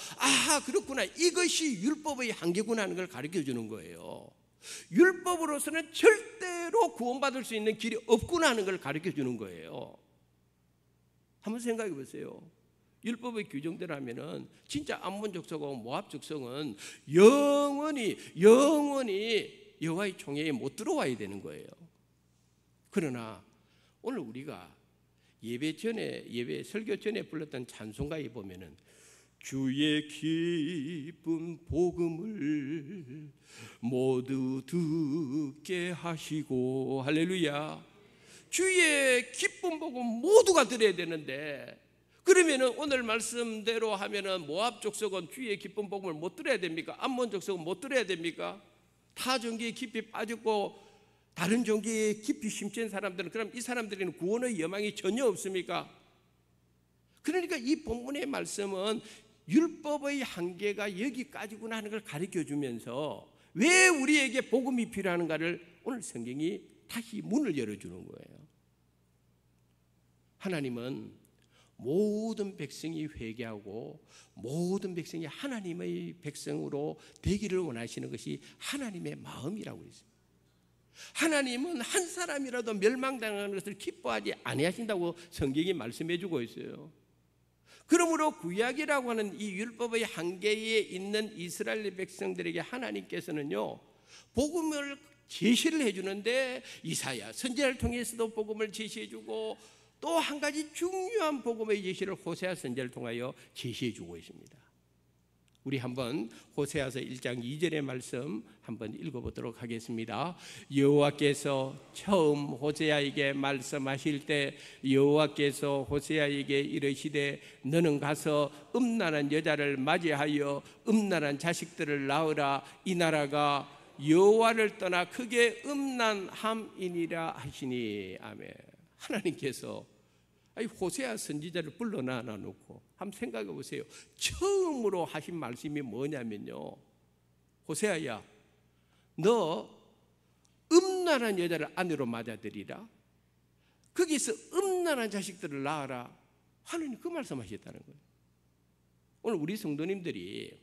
그렇구나, 이것이 율법의 한계구나 하는 걸 가르쳐 주는 거예요. 율법으로서는 절대로 구원받을 수 있는 길이 없구나 하는 걸 가르쳐 주는 거예요. 한번 생각해 보세요. 율법의 규정대로 하면은 진짜 암몬 족속하고 모압 족속은 영원히 여호와의 총회에 못 들어와야 되는 거예요. 그러나 오늘 우리가 예배 설교 전에 불렀던 찬송가에 보면은 주의 기쁜 복음을 모두 듣게 하시고, 할렐루야. 주의 기쁜 복음 모두가 들어야 되는데, 그러면은 오늘 말씀대로 하면은 모압 족속은 주의 기쁜 복음을 못 들어야 됩니까? 암몬 족속은 못 들어야 됩니까? 타 종교에 깊이 빠졌고 다른 종교에 깊이 심취한 사람들은, 그럼 이 사람들에게는 구원의 여망이 전혀 없습니까? 그러니까 이 본문의 말씀은 율법의 한계가 여기까지구나 하는 걸 가르쳐 주면서 왜 우리에게 복음이 필요한가를 오늘 성경이 다시 문을 열어주는 거예요. 하나님은 모든 백성이 회개하고 모든 백성이 하나님의 백성으로 되기를 원하시는 것이 하나님의 마음이라고 했습니다. 하나님은 한 사람이라도 멸망당하는 것을 기뻐하지 아니하신다고 성경이 말씀해 주고 있어요. 그러므로 구약이라고 하는 이 율법의 한계에 있는 이스라엘 백성들에게 하나님께서는요, 복음을 제시를 해주는데 이사야 선지자를 통해서도 복음을 제시해주고 또 한 가지 중요한 복음의 제시를 호세아 선지자를 통하여 제시해주고 있습니다. 우리 한번 호세아서 1장 2절의 말씀 한번 읽어보도록 하겠습니다. 여호와께서 처음 호세아에게 말씀하실 때 여호와께서 호세아에게 이르시되 너는 가서 음란한 여자를 맞이하여 음란한 자식들을 낳으라. 이 나라가 여호와를 떠나 크게 음란함이니라 하시니. 아멘. 하나님께서 호세아 선지자를 불러놔 놓고 한번 생각해 보세요. 처음으로 하신 말씀이 뭐냐면요, 호세아야, 너 음란한 여자를 아내로 맞아들이라. 거기서 음란한 자식들을 낳아라. 하나님 그 말씀하셨다는 거예요. 오늘 우리 성도님들이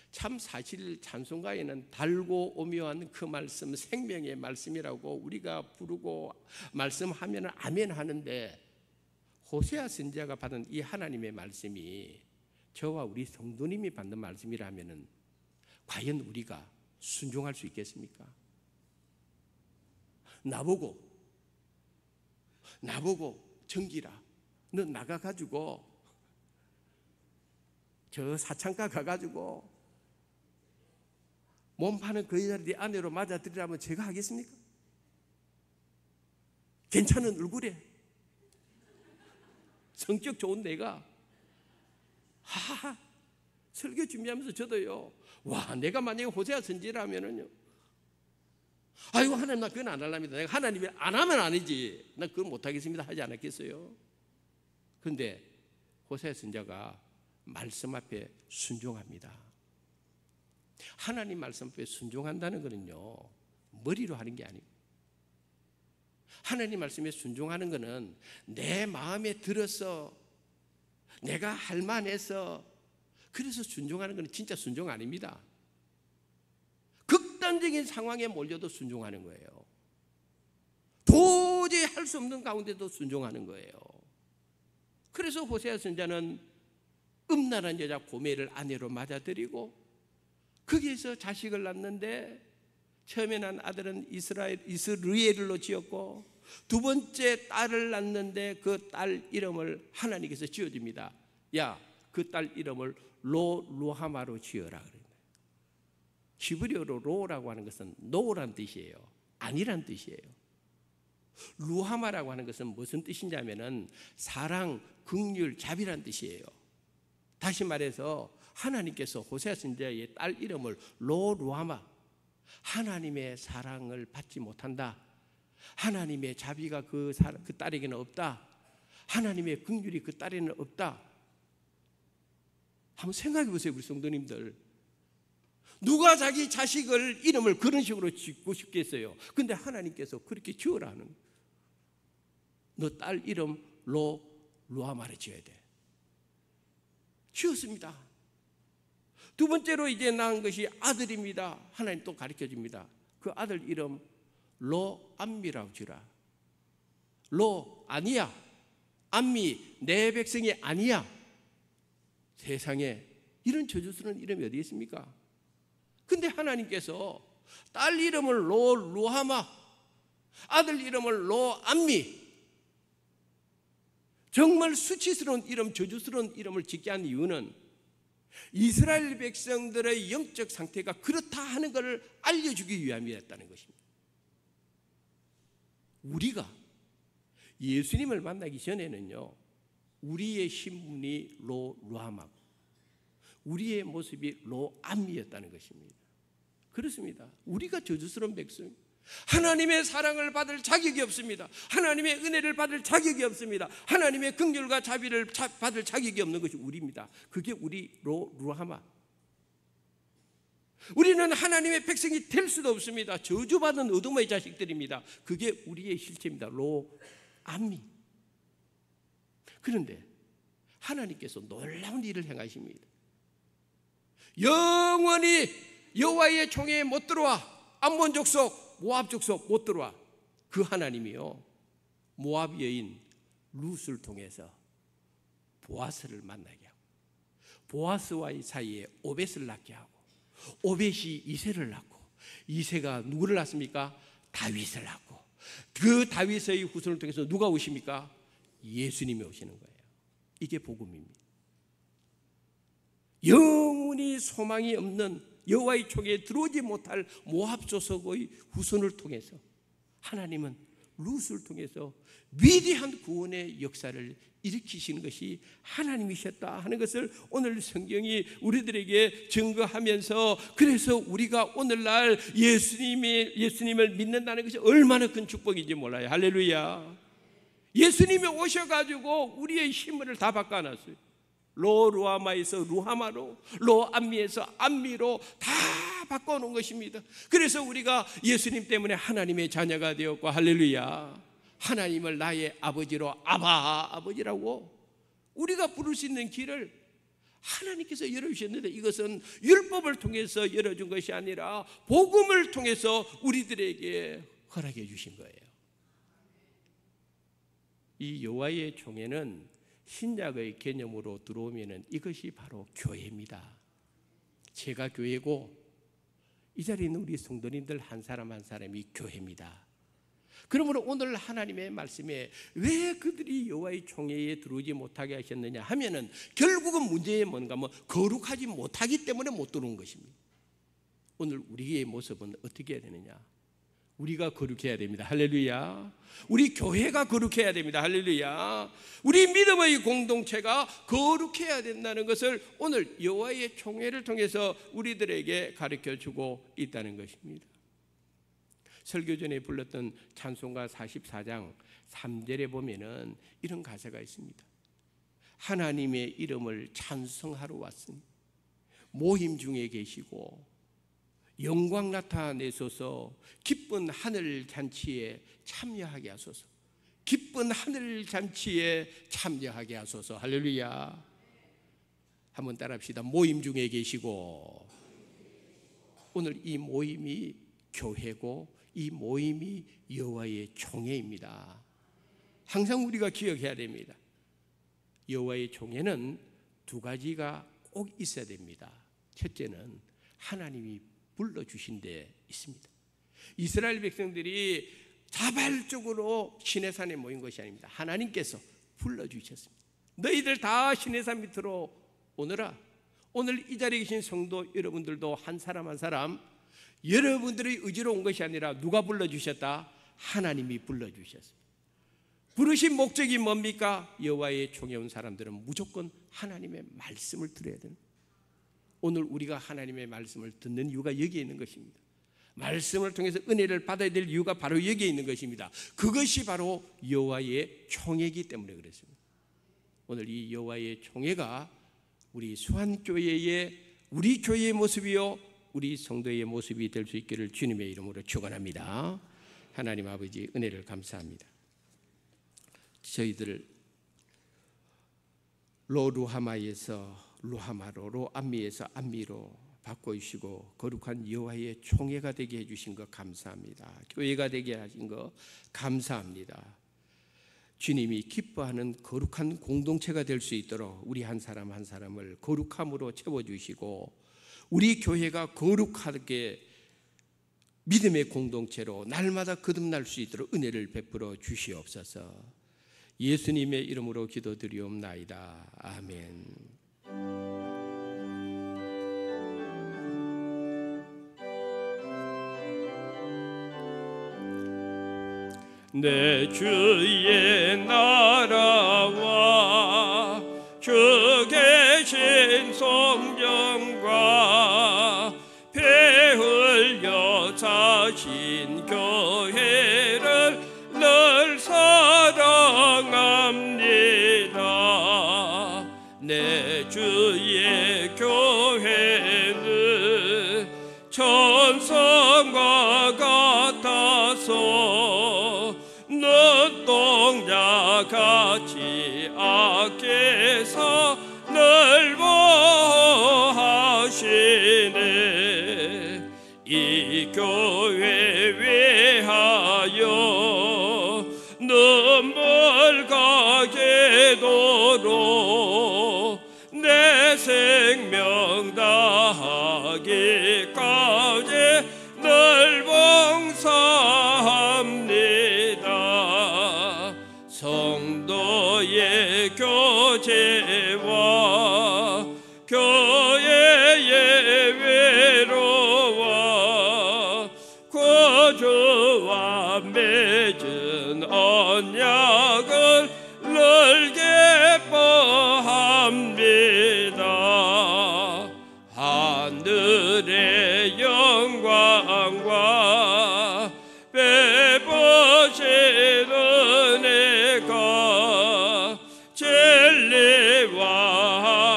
참 사실 찬송가에는 달고 오묘한 그 말씀, 생명의 말씀이라고 우리가 부르고 말씀하면 아멘 하는데, 호세아 선지자가 받은 이 하나님의 말씀이 저와 우리 성도님이 받는 말씀이라면 과연 우리가 순종할 수 있겠습니까? 나보고 정기라, 너 나가가지고 저 사창가 가가지고 몸 파는 그 여자를 네 아내로 맞아들이라면 제가 하겠습니까? 괜찮은 얼굴에 성격 좋은 내가 설교 준비하면서 저도요, 와, 내가 만약에 호세아 선지라면은요, 아이고 하나님 나 그건 안 할랍니다. 내가 하나님이 안 하면 아니지, 나 그건 못하겠습니다 하지 않았겠어요? 그런데 호세아 선지자가 말씀 앞에 순종합니다. 하나님 말씀 앞에 순종한다는 것은요, 머리로 하는 게 아니고, 하나님 말씀에 순종하는 것은 내 마음에 들어서 내가 할 만해서 그래서 순종하는 것은 진짜 순종 아닙니다. 극단적인 상황에 몰려도 순종하는 거예요. 도저히 할 수 없는 가운데도 순종하는 거예요. 그래서 호세아 선지자는 음란한 여자 고멜을 아내로 맞아들이고 거기에서 자식을 낳는데, 처음에 난 아들은 이스르엘로 지었고 두 번째 딸을 낳는데 그 딸 이름을 하나님께서 지어줍니다. 야, 그 딸 이름을 루하마로 지어라. 히브리어로 로라고 하는 것은 노란 뜻이에요. 아니란 뜻이에요. 루하마라고 하는 것은 무슨 뜻이냐면은 사랑, 긍휼, 자비란 뜻이에요. 다시 말해서 하나님께서 호세아 선지자의 딸 이름을 루하마, 하나님의 사랑을 받지 못한다, 하나님의 자비가 그 딸에게는 없다, 하나님의 긍휼이 그 딸에는 없다. 한번 생각해 보세요. 우리 성도님들, 누가 자기 자식을 이름을 그런 식으로 짓고 싶겠어요? 근데 하나님께서 그렇게 지어라 하는, 너 딸 이름 루하마를 지어야 돼. 지었습니다. 두 번째로 이제 낳은 것이 아들입니다. 하나님 또 가르쳐 줍니다. 그 아들 이름 로암미라고 지라. 로 아니야, 암미 내 백성이 아니야. 세상에 이런 저주스러운 이름이 어디 있습니까? 근데 하나님께서 딸 이름을 루하마, 아들 이름을 로암미, 정말 수치스러운 이름, 저주스러운 이름을 짓게 한 이유는 이스라엘 백성들의 영적 상태가 그렇다 하는 것을 알려주기 위함이었다는 것입니다. 우리가 예수님을 만나기 전에는요, 우리의 신분이 루하마고 우리의 모습이 로암미였다는 것입니다. 그렇습니다. 우리가 저주스러운 백성, 하나님의 사랑을 받을 자격이 없습니다. 하나님의 은혜를 받을 자격이 없습니다. 하나님의 긍휼과 자비를 받을 자격이 없는 것이 우리입니다. 그게 우리 루하마. 우리는 하나님의 백성이 될 수도 없습니다. 저주받은 어둠의 자식들입니다. 그게 우리의 실체입니다. 로암미. 그런데 하나님께서 놀라운 일을 행하십니다. 영원히 여호와의 총회에 못 들어와, 암몬 족속, 모압 족속 못 들어와. 그 하나님이요, 모압 여인 룻을 통해서 보아스를 만나게 하고, 보아스와의 사이에 오벳을 낳게 하고, 오벳이 이새를 낳고, 이새가 누구를 낳습니까? 다윗을 낳고, 그 다윗의 후손을 통해서 누가 오십니까? 예수님이 오시는 거예요. 이게 복음입니다. 영원히 소망이 없는 여호와의 촉에 들어오지 못할 모압 족속의 후손을 통해서 하나님은 룻을 통해서 위대한 구원의 역사를 일으키시는 것이 하나님이셨다 하는 것을 오늘 성경이 우리들에게 증거하면서, 그래서 우리가 오늘날 예수님을 믿는다는 것이 얼마나 큰 축복인지 몰라요. 할렐루야. 예수님이 오셔가지고 우리의 힘을 다 바꿔놨어요. 로루하마에서 루하마로, 로암미에서 암미로 다 바꿔놓은 것입니다. 그래서 우리가 예수님 때문에 하나님의 자녀가 되었고, 할렐루야, 하나님을 나의 아버지로 아바 아버지라고 우리가 부를 수 있는 길을 하나님께서 열어주셨는데, 이것은 율법을 통해서 열어준 것이 아니라 복음을 통해서 우리들에게 허락해 주신 거예요. 이 여호와의 총회는 신약의 개념으로 들어오면 이것이 바로 교회입니다. 제가 교회고 이 자리에 있는 우리 성도님들 한 사람 한 사람이 교회입니다. 그러므로 오늘 하나님의 말씀에 왜 그들이 여호와의 총회에 들어오지 못하게 하셨느냐 하면은 결국은 문제의 뭔가 거룩하지 못하기 때문에 못 들어온 것입니다. 오늘 우리의 모습은 어떻게 해야 되느냐? 우리가 거룩해야 됩니다. 할렐루야. 우리 교회가 거룩해야 됩니다. 할렐루야. 우리 믿음의 공동체가 거룩해야 된다는 것을 오늘 여호와의 총회를 통해서 우리들에게 가르쳐주고 있다는 것입니다. 설교 전에 불렀던 찬송가 44장 3절에 보면은 이런 가사가 있습니다. 하나님의 이름을 찬송하러 왔으니 모임 중에 계시고 영광 나타내소서. 기쁜 하늘 잔치에 참여하게 하소서. 기쁜 하늘 잔치에 참여하게 하소서. 할렐루야. 한번 따라합시다. 모임 중에 계시고. 오늘 이 모임이 교회고 이 모임이 여호와의 총회입니다. 항상 우리가 기억해야 됩니다. 여호와의 총회는 두 가지가 꼭 있어야 됩니다. 첫째는 하나님이 불러주신 데 있습니다. 이스라엘 백성들이 자발적으로 시내산에 모인 것이 아닙니다. 하나님께서 불러주셨습니다. 너희들 다 시내산 밑으로 오너라. 오늘 이 자리에 계신 성도 여러분들도 한 사람 한 사람 여러분들의 의지로 온 것이 아니라 누가 불러주셨다? 하나님이 불러주셨습니다. 부르신 목적이 뭡니까? 여호와의 총회 온 사람들은 무조건 하나님의 말씀을 들어야 됩니다. 오늘 우리가 하나님의 말씀을 듣는 이유가 여기에 있는 것입니다. 말씀을 통해서 은혜를 받아야 될 이유가 바로 여기에 있는 것입니다. 그것이 바로 여호와의 총회이기 때문에 그렇습니다. 오늘 이 여호와의 총회가 우리 수환교회의 우리 교회의 모습이요 우리 성도의 모습이 될 수 있기를 주님의 이름으로 축원합니다. 하나님 아버지 은혜를 감사합니다. 저희들 로루하마에서 루하마로, 로암미에서 암미로 바꿔주시고 거룩한 여호와의 총회가 되게 해주신 것 감사합니다. 교회가 되게 하신 것 감사합니다. 주님이 기뻐하는 거룩한 공동체가 될 수 있도록 우리 한 사람 한 사람을 거룩함으로 채워주시고 우리 교회가 거룩하게 믿음의 공동체로 날마다 거듭날 수 있도록 은혜를 베풀어 주시옵소서. 예수님의 이름으로 기도드리옵나이다. 아멘. 내 주의 나라와 주 계신 성전과 피 흘려 사신 교회를 늘 사랑합니다. 내 주의 교회는 천성과 같아서 눈동자 같이 아껴서 늘 보하시네. 이 교회 위하여 눈물 가게 되도록 내 생명 다하기까지 늘 봉사합니다. 성도의 교제와 교회의 외로와 구주와 맺은 언약을 늘 기뻐합니다. 하늘의 영광과 베푸신 은혜가 진리와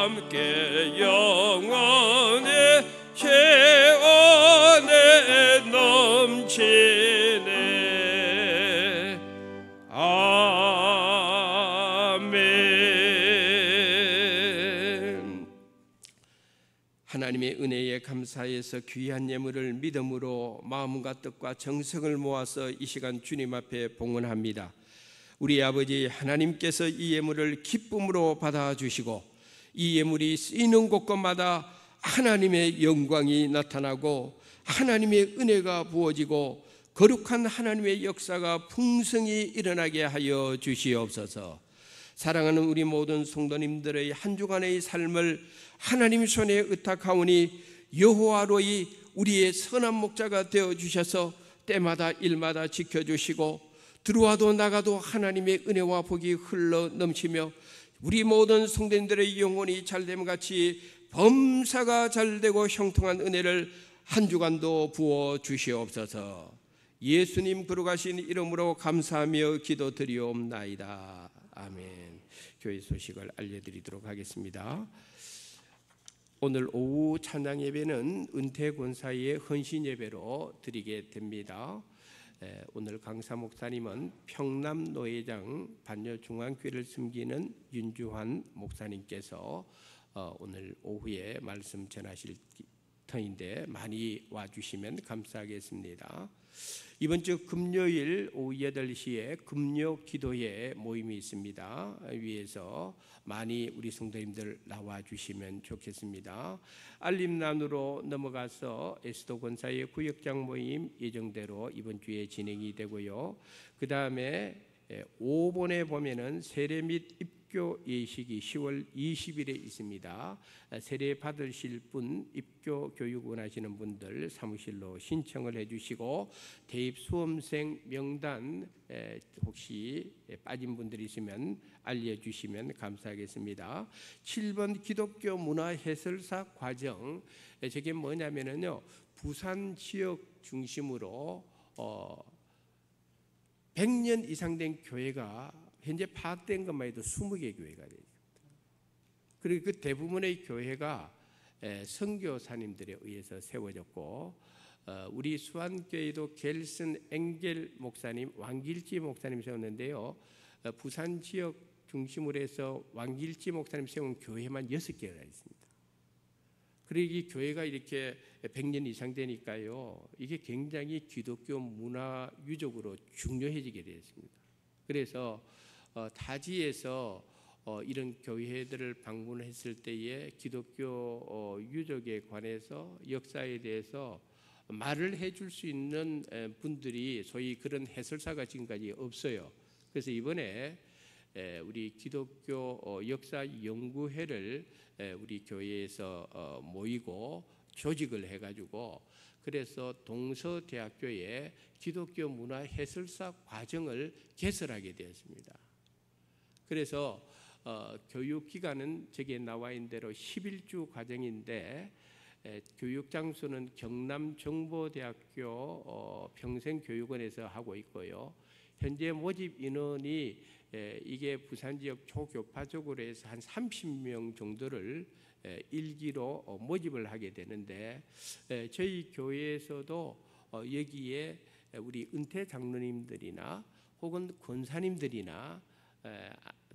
함께 영원히 세원에 넘치네. 아멘. 하나님의 은혜에 감사해서 귀한 예물을 믿음으로 마음과 뜻과 정성을 모아서 이 시간 주님 앞에 봉헌합니다. 우리 아버지 하나님께서 이 예물을 기쁨으로 받아주시고 이 예물이 쓰이는 곳곳마다 하나님의 영광이 나타나고 하나님의 은혜가 부어지고 거룩한 하나님의 역사가 풍성히 일어나게 하여 주시옵소서. 사랑하는 우리 모든 성도님들의 한 주간의 삶을 하나님 손에 의탁하오니 여호와로이 우리의 선한 목자가 되어주셔서 때마다 일마다 지켜주시고 들어와도 나가도 하나님의 은혜와 복이 흘러 넘치며 우리 모든 성도님들의 영혼이 잘됨 같이 범사가 잘되고 형통한 은혜를 한 주간도 부어 주시옵소서. 예수님 거룩하신 이름으로 감사하며 기도드리옵나이다. 아멘. 교회 소식을 알려드리도록 하겠습니다. 오늘 오후 찬양 예배는 은퇴 권사의 헌신 예배로 드리게 됩니다. 오늘 강사 목사님은 평남 노회장 반려중앙교회를 섬기는 윤주환 목사님께서 오늘 오후에 말씀 전하실 터인데 많이 와주시면 감사하겠습니다. 이번 주 금요일 오후 8시에 금요 기도회 모임이 있습니다. 위에서 많이 우리 성도님들 나와주시면 좋겠습니다. 알림란으로 넘어가서 에스더 권사의 구역장 모임 예정대로 이번 주에 진행이 되고요. 그 다음에 5번에 보면은 세례 및 입교 예식이 10월 20일에 있습니다. 세례 받으실 분, 입교 교육 원하시는 분들 사무실로 신청을 해주시고 대입 수험생 명단 혹시 빠진 분들이 있으면 알려주시면 감사하겠습니다. 7번 기독교 문화 해설사 과정, 저게 뭐냐면요, 부산 지역 중심으로 100년 이상 된 교회가 현재 파악된 것만 해도 20개 교회가 되죠. 그리고 그 대부분의 교회가 선교사님들에 의해서 세워졌고, 우리 수안교회도 겔슨 엥겔 목사님, 왕길지 목사님 세웠는데요. 부산 지역 중심으로 해서 왕길지 목사님 세운 교회만 6개가 있습니다. 그리고 이 교회가 이렇게 100년 이상 되니까요, 이게 굉장히 기독교 문화 유적으로 중요해지게 되었습니다. 그래서 타지에서 이런 교회들을 방문했을 때에 기독교 유적에 관해서 역사에 대해서 말을 해줄 수 있는 분들이 소위 그런 해설사가 지금까지 없어요. 그래서 이번에 우리 기독교 역사 연구회를 우리 교회에서 모이고 조직을 해가지고 그래서 동서대학교에 기독교 문화 해설사 과정을 개설하게 되었습니다. 그래서 교육 기간은 저기에 나와 있는 대로 11주 과정인데 교육 장소는 경남정보대학교 평생교육원에서 하고 있고요. 현재 모집 인원이 이게 부산 지역 초교파적으로 해서 한 30명 정도를 1기로 모집을 하게 되는데 저희 교회에서도 여기에 우리 은퇴 장로님들이나 혹은 권사님들이나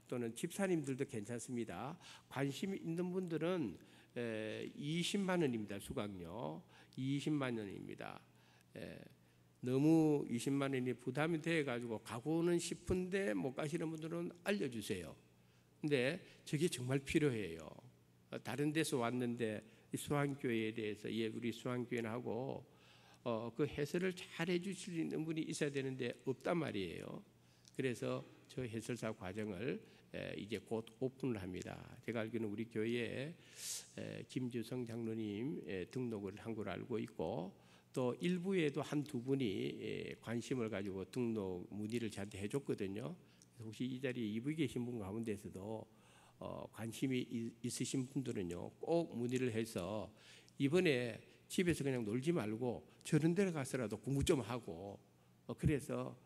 또는 집사님들도 괜찮습니다. 관심 있는 분들은 20만 원입니다. 수강료 20만 원입니다. 너무 20만 원이 부담이 돼가지고 가고는 싶은데 못 가시는 분들은 알려주세요. 근데 저게 정말 필요해요. 다른 데서 왔는데 수안교회에 대해서 우리 수안교회하고 그 해설을 잘 해주실 수 있는 분이 있어야 되는데 없단 말이에요. 그래서 저 해설사 과정을 이제 곧 오픈을 합니다. 제가 알기로는 우리 교회에 김주성 장로님 등록을 한 걸로 알고 있고, 또 일부에도 한두 분이 관심을 가지고 등록 문의를 저한테 해줬거든요. 혹시 이 자리에 이부에 계신 분 가운데서도 관심이 있으신 분들은요, 꼭 문의를 해서 이번에 집에서 그냥 놀지 말고 저런 데 가서라도 공부 좀 하고, 그래서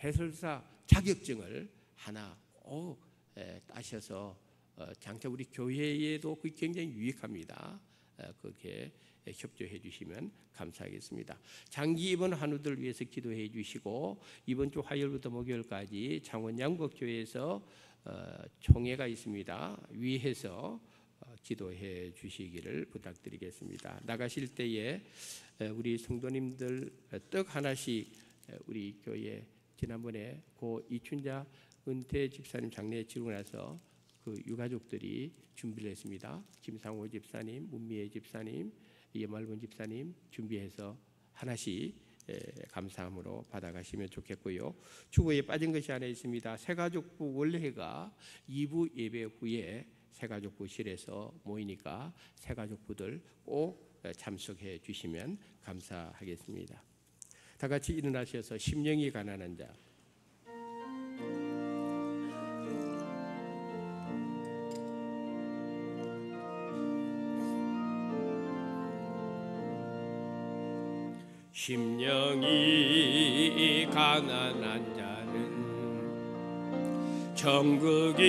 해설사 자격증을 하나 꼭 따셔서 장차 우리 교회에도 그게 굉장히 유익합니다. 그렇게 협조해 주시면 감사하겠습니다. 장기 입원 환우들 위해서 기도해 주시고, 이번 주 화요일부터 목요일까지 창원 양곡교회에서 총회가 있습니다. 위해서 기도해 주시기를 부탁드리겠습니다. 나가실 때에 우리 성도님들 떡 하나씩 우리 교회 지난번에 고 이춘자 은퇴 집사님 장례에 치르고 나서 그 유가족들이 준비를 했습니다. 김상호 집사님, 문미애 집사님, 이말분 집사님 준비해서 하나씩 감사함으로 받아가시면 좋겠고요. 주보에 빠진 것이 하나 있습니다. 새가족부 원래가 2부 예배 후에 새가족부실에서 모이니까 새가족부들 꼭 참석해 주시면 감사하겠습니다. 다 같이 일어나셔서 심령이 가난한 자, 심령이 가난한 자는 천국이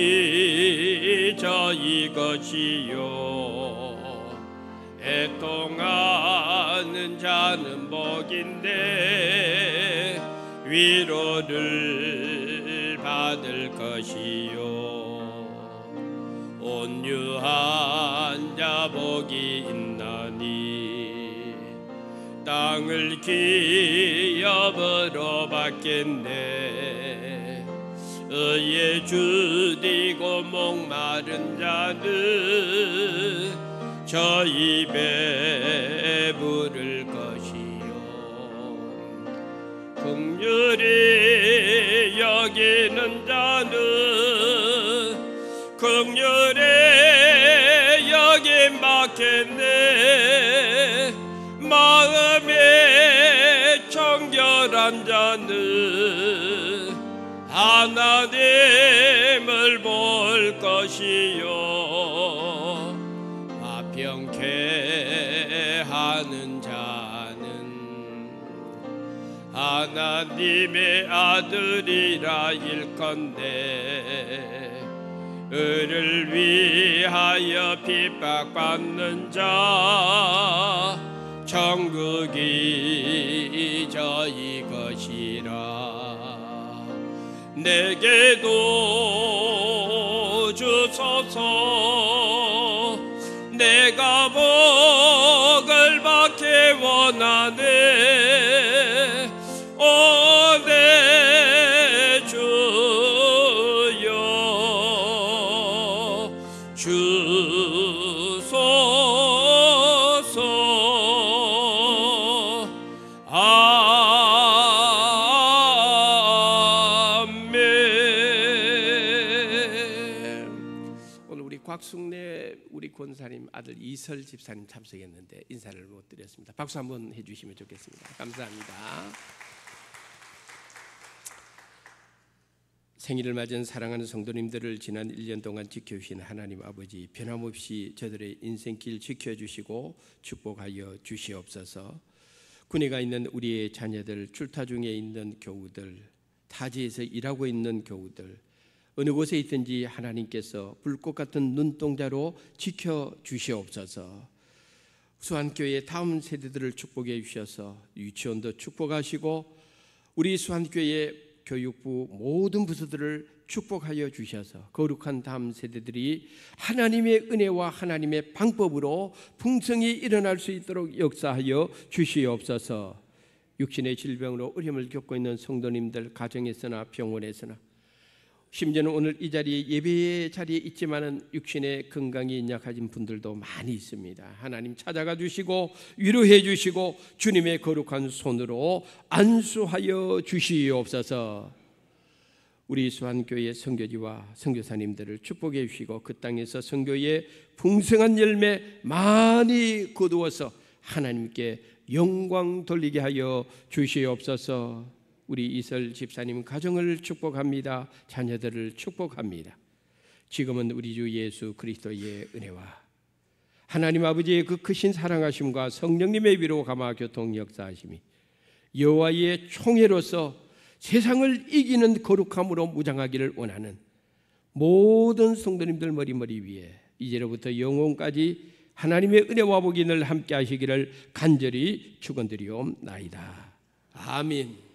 저희 것이요, 애통하는 자는 복인데 위로를 받을 것이요, 온유한 자 복이 있나니 땅을 기업으로 받겠네. 의에 주디고 목마른 자는 저 입에 부를 것이요, 긍휼히 여기는 자는 긍휼히 여김 받겠네. 마음에 정결한 자는 하나님을 볼 것이요, 화평케 하는 자는 하나님의 아들이라 일컨대. 의를 위하여 핍박받는 자 천국이 저희 것이라. 내게도 주소서. 내가 복을 받기 원하네. 오 내 주여 주소서. 곽숙래 우리 권사님 아들 이설 집사님 참석했는데 인사를 못 드렸습니다. 박수 한번 해주시면 좋겠습니다. 감사합니다. 생일을 맞은 사랑하는 성도님들을 지난 1년 동안 지켜주신 하나님 아버지, 변함없이 저들의 인생길 지켜주시고 축복하여 주시옵소서. 군에 가 있는 우리의 자녀들, 출타 중에 있는 교우들, 타지에서 일하고 있는 교우들, 어느 곳에 있든지 하나님께서 불꽃 같은 눈동자로 지켜주시옵소서. 수안교회 다음 세대들을 축복해 주셔서 유치원도 축복하시고 우리 수안교회 교육부 모든 부서들을 축복하여 주셔서 거룩한 다음 세대들이 하나님의 은혜와 하나님의 방법으로 풍성히 일어날 수 있도록 역사하여 주시옵소서. 육신의 질병으로 어려움을 겪고 있는 성도님들, 가정에서나 병원에서나 심지어는 오늘 이 자리에 예배 자리에 있지만은 육신의 건강이 약해진 분들도 많이 있습니다. 하나님 찾아가 주시고 위로해 주시고 주님의 거룩한 손으로 안수하여 주시옵소서. 우리 수안교회 선교지와 선교사님들을 축복해 주시고 그 땅에서 선교의 풍성한 열매 많이 거두어서 하나님께 영광 돌리게 하여 주시옵소서. 우리 이설 집사님 가정을 축복합니다. 자녀들을 축복합니다. 지금은 우리 주 예수 그리스도의 은혜와 하나님 아버지의 그 크신 사랑하심과 성령님의 위로 감화 교통 역사하심이 여호와의 총회로서 세상을 이기는 거룩함으로 무장하기를 원하는 모든 성도님들 머리 위에 이제로부터 영원까지 하나님의 은혜와 복이 늘 함께 하시기를 간절히 축원드리옵나이다. 아멘.